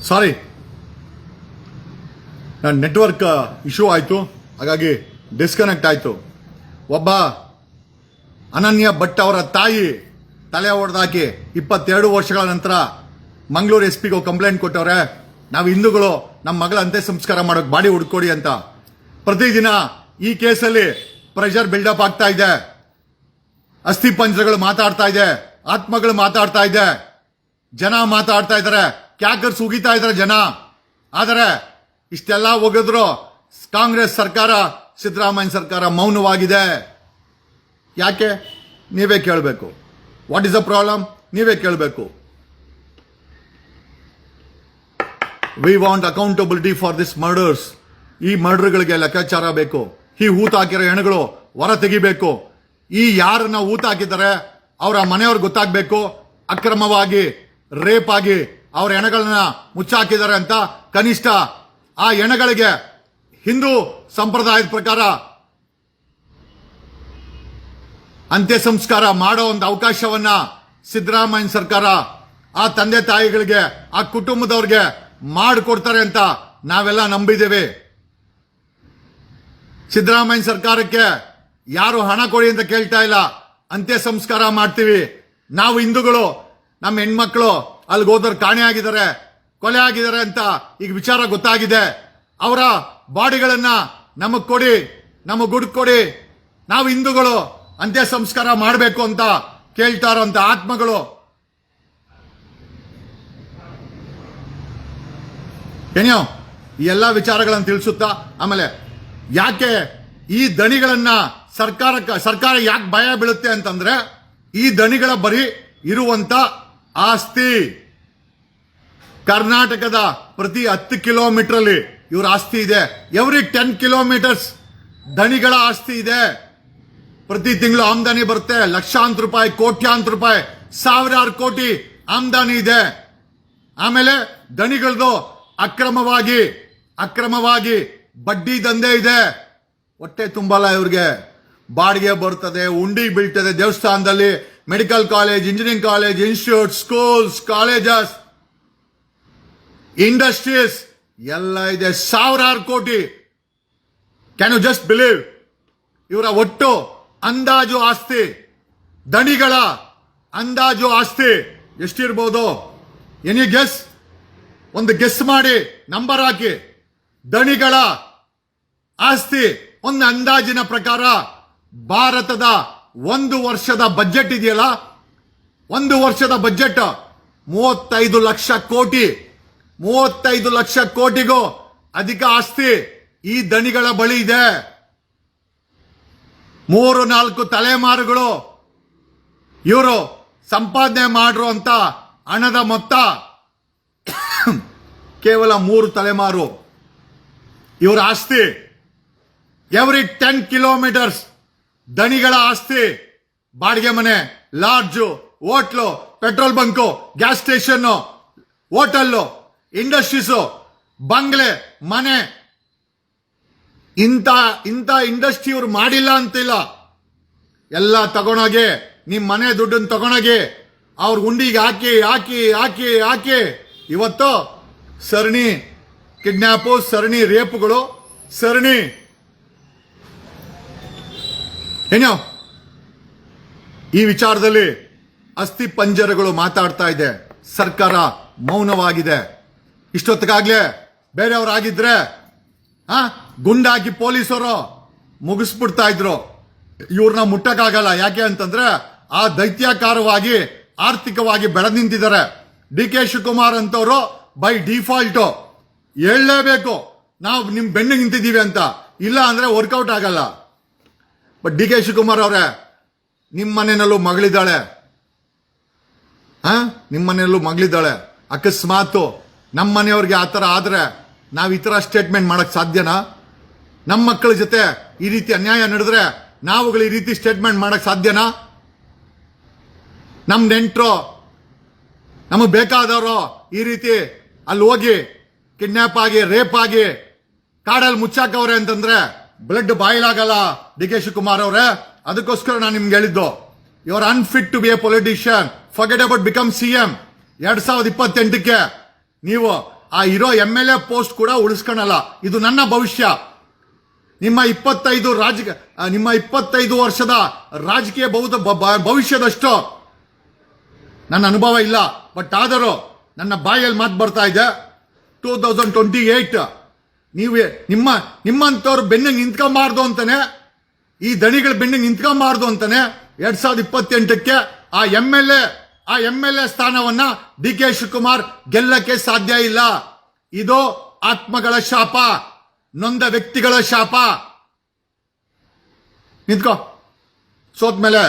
ಸಾರಿ ನೆಟ್ವರ್ಕ್ ಇಶ್ಯೂ ಆಯ್ತು, ಹಾಗಾಗಿ ಡಿಸ್ಕನೆಕ್ಟ್ ಆಯ್ತು. ಒಬ್ಬ ಅನನ್ಯ ಭಟ್ ಅವರ ತಾಯಿ ತಲೆ ಹೊಡೆದಾಕಿ 22 ವರ್ಷಗಳ ನಂತರ ಮಂಗಳೂರು SP ಗೆ ಕಂಪ್ಲೇಂಟ್ ಕೊಟ್ಟವ್ರೆ. ನಾವು ಹಿಂದೂಗಳು ನಮ್ಮ ಮಗಳ ಅಂತ್ಯ ಸಂಸ್ಕಾರ ಮಾಡೋಕೆ ಬಾಡಿ ಹುಡ್ಕೊಡಿ ಅಂತ. ಪ್ರತಿದಿನ ಈ ಕೇಸಲ್ಲಿ ಪ್ರೆಷರ್ ಬಿಲ್ಡಪ್ ಆಗ್ತಾ ಇದೆ. ಅಸ್ಥಿ ಪಂಜರಗಳು ಮಾತಾಡ್ತಾ ಇದೆ, ಆತ್ಮಗಳು ಮಾತಾಡ್ತಾ ಇದೆ, ಜನ ಮಾತಾಡ್ತಾ ಇದ್ದಾರೆ, ಕ್ಯಾಕರ್ಸ್ ಉಗಿತಾ ಇದ್ದಾರೆ ಜನ. ಆದರೆ ಇಷ್ಟೆಲ್ಲ ಒಗೆದ್ರು ಕಾಂಗ್ರೆಸ್ ಸರ್ಕಾರ, ಸಿದ್ದರಾಮಯ್ಯ ಸರ್ಕಾರ ಮೌನವಾಗಿದೆ. ಯಾಕೆ? ನೀವೇ ಕೇಳಬೇಕು. What is the problem? ನೀವೇ ಕೇಳಬೇಕು. We want accountability for this murders. ಈ ಮರ್ಡರ್ಗಳಿಗೆ ಲೆಕ್ಕಾಚಾರ ಬೇಕು. ಈ ಹೂತ್ ಹಾಕಿರೋ ಹೆಣಗಳು ಹೊರ ತೆಗಿಬೇಕು. ಈ ಯಾರನ್ನ ಹೂತ್ ಹಾಕಿದ್ದಾರೆ ಅವರ ಮನೆಯವ್ರಿಗೆ ಗೊತ್ತಾಗಬೇಕು. ಅಕ್ರಮವಾಗಿ ರೇಪ್ ಆಗಿ ಅವ್ರ ಹೆಣಗಳನ್ನ ಮುಚ್ಚಾಕಿದ್ದಾರೆ ಅಂತ ಕನಿಷ್ಠ ಆ ಹೆಣಗಳಿಗೆ ಹಿಂದೂ ಸಂಪ್ರದಾಯದ ಪ್ರಕಾರ ಅಂತ್ಯ ಸಂಸ್ಕಾರ ಮಾಡೋ ಒಂದು ಅವಕಾಶವನ್ನ ಸಿದ್ದರಾಮಯ್ಯ ಸರ್ಕಾರ ಆ ತಂದೆ ತಾಯಿಗಳಿಗೆ, ಆ ಕುಟುಂಬದವ್ರಿಗೆ ಮಾಡಿಕೊಡ್ತಾರೆ ಅಂತ ನಾವೆಲ್ಲ ನಂಬಿದ್ದೇವೆ. ಸಿದ್ದರಾಮಯ್ಯ ಸರ್ಕಾರಕ್ಕೆ ಯಾರು ಹಣ ಕೊಡಿ ಅಂತ ಕೇಳ್ತಾ ಇಲ್ಲ. ಅಂತ್ಯ ಸಂಸ್ಕಾರ ಮಾಡ್ತೀವಿ. ನಾವು ಹಿಂದೂಗಳು, ನಮ್ಮ ಹೆಣ್ಮಕ್ಳು ಅಲ್ಲಿಗೆ ಹೋದವ್ರು ಕಾಣೆ ಆಗಿದ್ದಾರೆ, ಕೊಲೆ ಆಗಿದ್ದಾರೆ ಅಂತ ಈಗ ವಿಚಾರ ಗೊತ್ತಾಗಿದೆ. ಅವರ ಬಾಡಿಗಳನ್ನ ನಮಗ್ ಕೊಡಿ, ನಮಗ್ ಗುಡ್ ಕೊಡಿ. ನಾವು ಹಿಂದೂಗಳು ಅಂತ್ಯ ಸಂಸ್ಕಾರ ಮಾಡಬೇಕು ಅಂತ ಕೇಳ್ತಾ ಇರೋಂತ ಆತ್ಮಗಳು. ಏನೋ ಈ ಎಲ್ಲಾ ವಿಚಾರಗಳನ್ನು ತಿಳಿಸುತ್ತಾ ಆಮೇಲೆ ಯಾಕೆ ಈ ದಣಿಗಳನ್ನ ಸರ್ಕಾರ ಯಾಕೆ ಭಯ ಬೀಳುತ್ತೆ ಅಂತಂದ್ರೆ, ಈ ದಣಿಗಳ ಬರೀ ಇರುವಂತ ಆಸ್ತಿ ಕರ್ನಾಟಕದ ಪ್ರತಿ 10 ಕಿಲೋಮೀಟರ್ ಅಲ್ಲಿ ಇವ್ರ ಆಸ್ತಿ ಇದೆ. ಎವ್ರಿ 10 ಕಿಲೋಮೀಟರ್ಸ್ ದಣಿಗಳ ಆಸ್ತಿ ಇದೆ. ಪ್ರತಿ ತಿಂಗಳು ಆಮದಾನಿ ಬರುತ್ತೆ. ಲಕ್ಷಾಂತರ ರೂಪಾಯಿ, ಕೋಟ್ಯಾಂತರ ರೂಪಾಯಿ, ಸಾವಿರಾರು ಕೋಟಿ ಆಮದಾನಿ ಇದೆ. ಆಮೇಲೆ ದಣಿಗಳದು ಅಕ್ರಮವಾಗಿ ಬಡ್ಡಿ ದಂಧೆ ಇದೆ. ಹೊಟ್ಟೆ ತುಂಬಲ್ಲ ಇವ್ರಿಗೆ. ಬಾಡಿಗೆ ಬರ್ತದೆ, ಉಂಡಿ ಬೀಳ್ತದೆ ದೇವಸ್ಥಾನದಲ್ಲಿ, medical college, engineering college, institute, schools, colleges, industries ಎಲ್ಲ ಇದೆ. ಸಾವಿರಾರು ಕೋಟಿ. Can you just believe? ಇವರ ಒಟ್ಟು ಅಂದಾಜು ಆಸ್ತಿ, ದಣಿಗಳ ಅಂದಾಜು ಆಸ್ತಿ ಎಷ್ಟಿರ್ಬೋದು? Any guess? ಒಂದು ಗೆಸ್ ಮಾಡಿ, ನಂಬರ್ ಹಾಕಿ. ದಣಿಗಳ ಆಸ್ತಿ ಒಂದು ಅಂದಾಜಿನ ಪ್ರಕಾರ ಭಾರತದ 1 ವರ್ಷದ ಬಜೆಟ್ ಇದೆಯಲ್ಲ, 1 ವರ್ಷದ ಬಜೆಟ್ 35 ಲಕ್ಷ ಕೋಟಿ. 35 ಲಕ್ಷ ಕೋಟಿಗೂ ಅಧಿಕ ಆಸ್ತಿ ಈ ದಣಿಗಳ ಬಳಿ ಇದೆ. 3-4 ತಲೆಮಾರುಗಳು ಇವರು ಸಂಪಾದನೆ ಮಾಡಿರುವಂತ ಹಣದ ಮೊತ್ತ ಕೇವಲ 3 ತಲೆಮಾರು. ಇವರ ಆಸ್ತಿ ಎವ್ರಿ 10 ಕಿಲೋಮೀಟರ್ಸ್ ದಣಿಗಳ ಆಸ್ತಿ. ಬಾಡಿಗೆ ಮನೆ, lodge, hotel, petrol bunk, gas station, hotel, industries, ಬಂಗ್ಲೆ, ಮನೆ. ಇಂಥ ಇಂಡಸ್ಟ್ರಿ ಇವ್ರು ಮಾಡಿಲ್ಲ ಅಂತಿಲ್ಲ. ಎಲ್ಲ ತಗೊಂಡೋಗಿ ನಿಮ್ ಮನೆ ದುಡ್ಡನ್ನು ತಗೊಂಡೋಗಿ ಅವ್ರ ಗುಂಡಿಗೆ ಹಾಕಿ ಇವತ್ತು ಸರಣಿ ಕಿಡ್ನಾಪು, ಸರಣಿ ರೇಪುಗಳು, ಸರಣಿ ಏನೋ ಈ ವಿಚಾರದಲ್ಲಿ ಅಸ್ಥಿ ಪಂಜರಗಳು ಮಾತಾಡ್ತಾ ಇದೆ. ಸರ್ಕಾರ ಮೌನವಾಗಿದೆ. ಇಷ್ಟೊತ್ತಿಗಾಗ್ಲೇ ಬೇರೆಯವರಾಗಿದ್ರೆ ಗುಂಡಾಕಿ ಪೊಲೀಸರು ಮುಗಿಸ್ಬಿಡ್ತಾ ಇದ್ರು. ಇವ್ರನ್ನ ಮುಟ್ಟಕ್ಕಾಗಲ್ಲ. ಯಾಕೆ ಅಂತಂದ್ರೆ ಆ ದೈತ್ಯಾಕಾರವಾಗಿ ಆರ್ಥಿಕವಾಗಿ ಬೆಳೆದು ನಿಂತಿದ್ದಾರೆ. ಡಿ ಕೆ ಶಿವಕುಮಾರ್ ಅಂತವರು ಬೈ ಡಿಫಾಲ್ಟ್ ಹೇಳಲೇಬೇಕು, ನಾವು ನಿಮ್ ಬೆನ್ನಿಗೆ ನಿಂತಿದ್ದೀವಿ ಅಂತ. ಇಲ್ಲ ಅಂದ್ರೆ ವರ್ಕೌಟ್ ಆಗಲ್ಲ. ಬಟ್ ಡಿ ಕೆ ಶಿವಕುಮಾರ್ ಅವರೇ, ನಿಮ್ಮ ಮನೆಯಲ್ಲೂ ಮಗಳಿದ್ದಾಳೆ, ನಿಮ್ಮ ಮನೆಯಲ್ಲೂ ಮಗಳಿದ್ದಾಳೆ. ಅಕಸ್ಮಾತ್ ನಮ್ಮ ಮನೆಯವ್ರಿಗೆ ಆ ಥರ ಆದ್ರೆ ನಾವು ಈ ಥರ ಸ್ಟೇಟ್ಮೆಂಟ್ ಮಾಡಕ್ ಸಾಧ್ಯನಾ? ನಮ್ಮ ಮಕ್ಕಳ ಜೊತೆ ಈ ರೀತಿ ಅನ್ಯಾಯ ನಡೆದ್ರೆ ನಾವುಗಳು ಈ ರೀತಿ ಸ್ಟೇಟ್ಮೆಂಟ್ ಮಾಡಕ್ ಸಾಧ್ಯನಾ? ನಮ್ ನೆಂಟ್ರು, ನಮಗ್ ಬೇಕಾದವರು ಈ ರೀತಿ ಅಲ್ಲಿ ಹೋಗಿ ಕಿಡ್ನಾಪ್ ಆಗಿ, ರೇಪ್ ಆಗಿ ಕಾಡಲ್ಲಿ ಮುಚ್ಚಾಕವ್ರೆ ಅಂತಂದ್ರೆ ಬ್ಲಡ್ ಬಾಯ್ಲ್ ಆಗಲ್ಲ ಡಿ ಕೆ ಶಿವಕುಮಾರ್ ಅವರೇ. ಅದಕ್ಕೋಸ್ಕರ ನಾನು ನಿಮ್ಗೆ ಹೇಳಿದ್ದು, you are unfit to be a politician, forget about become CM. 2028ಕ್ಕೆ ನೀವು ಆ ಇರೋ MLA ಪೋಸ್ಟ್ ಕೂಡ ಉಳಿಸ್ಕೊಳಲ್ಲ. ಇದು ನನ್ನ ಭವಿಷ್ಯ. ನಿಮ್ಮ 25 ವರ್ಷದ ರಾಜಕೀಯ ಭವಿಷ್ಯದಷ್ಟು ನನ್ನ ಅನುಭವ ಇಲ್ಲ. ಬಟ್ ಆದರೂ ನನ್ನ ಬಾಯಲ್ಲಿ ಮಾತು ಬರ್ತಾ ಇದೆ. 2028 ನೀವು ನಿಮ್ಮಂತವ್ರು ಬೆನ್ನಿಗೆ ನಿಂತ್ಕೊಂಬಾರ್ದು ಅಂತಾನೆ, ಈ ದಣಿಗಳ ಬೆನ್ನಿಗೆ ನಿಂತ್ಕೊಂಬಾರ್ದು ಅಂತಾನೆ 2028ಕ್ಕೆ ಆ MLA ಸ್ಥಾನವನ್ನ ಡಿ ಕೆ ಶಿವಕುಮಾರ್ ಗೆಲ್ಲಕ್ಕೆ ಸಾಧ್ಯ ಇಲ್ಲ. ಇದು ಆತ್ಮಗಳ ಶಾಪ, ನೊಂದ ವ್ಯಕ್ತಿಗಳ ಶಾಪ. ನಿಂತ್ಕೋ, ಸೋತ್ ಮೇಲೆ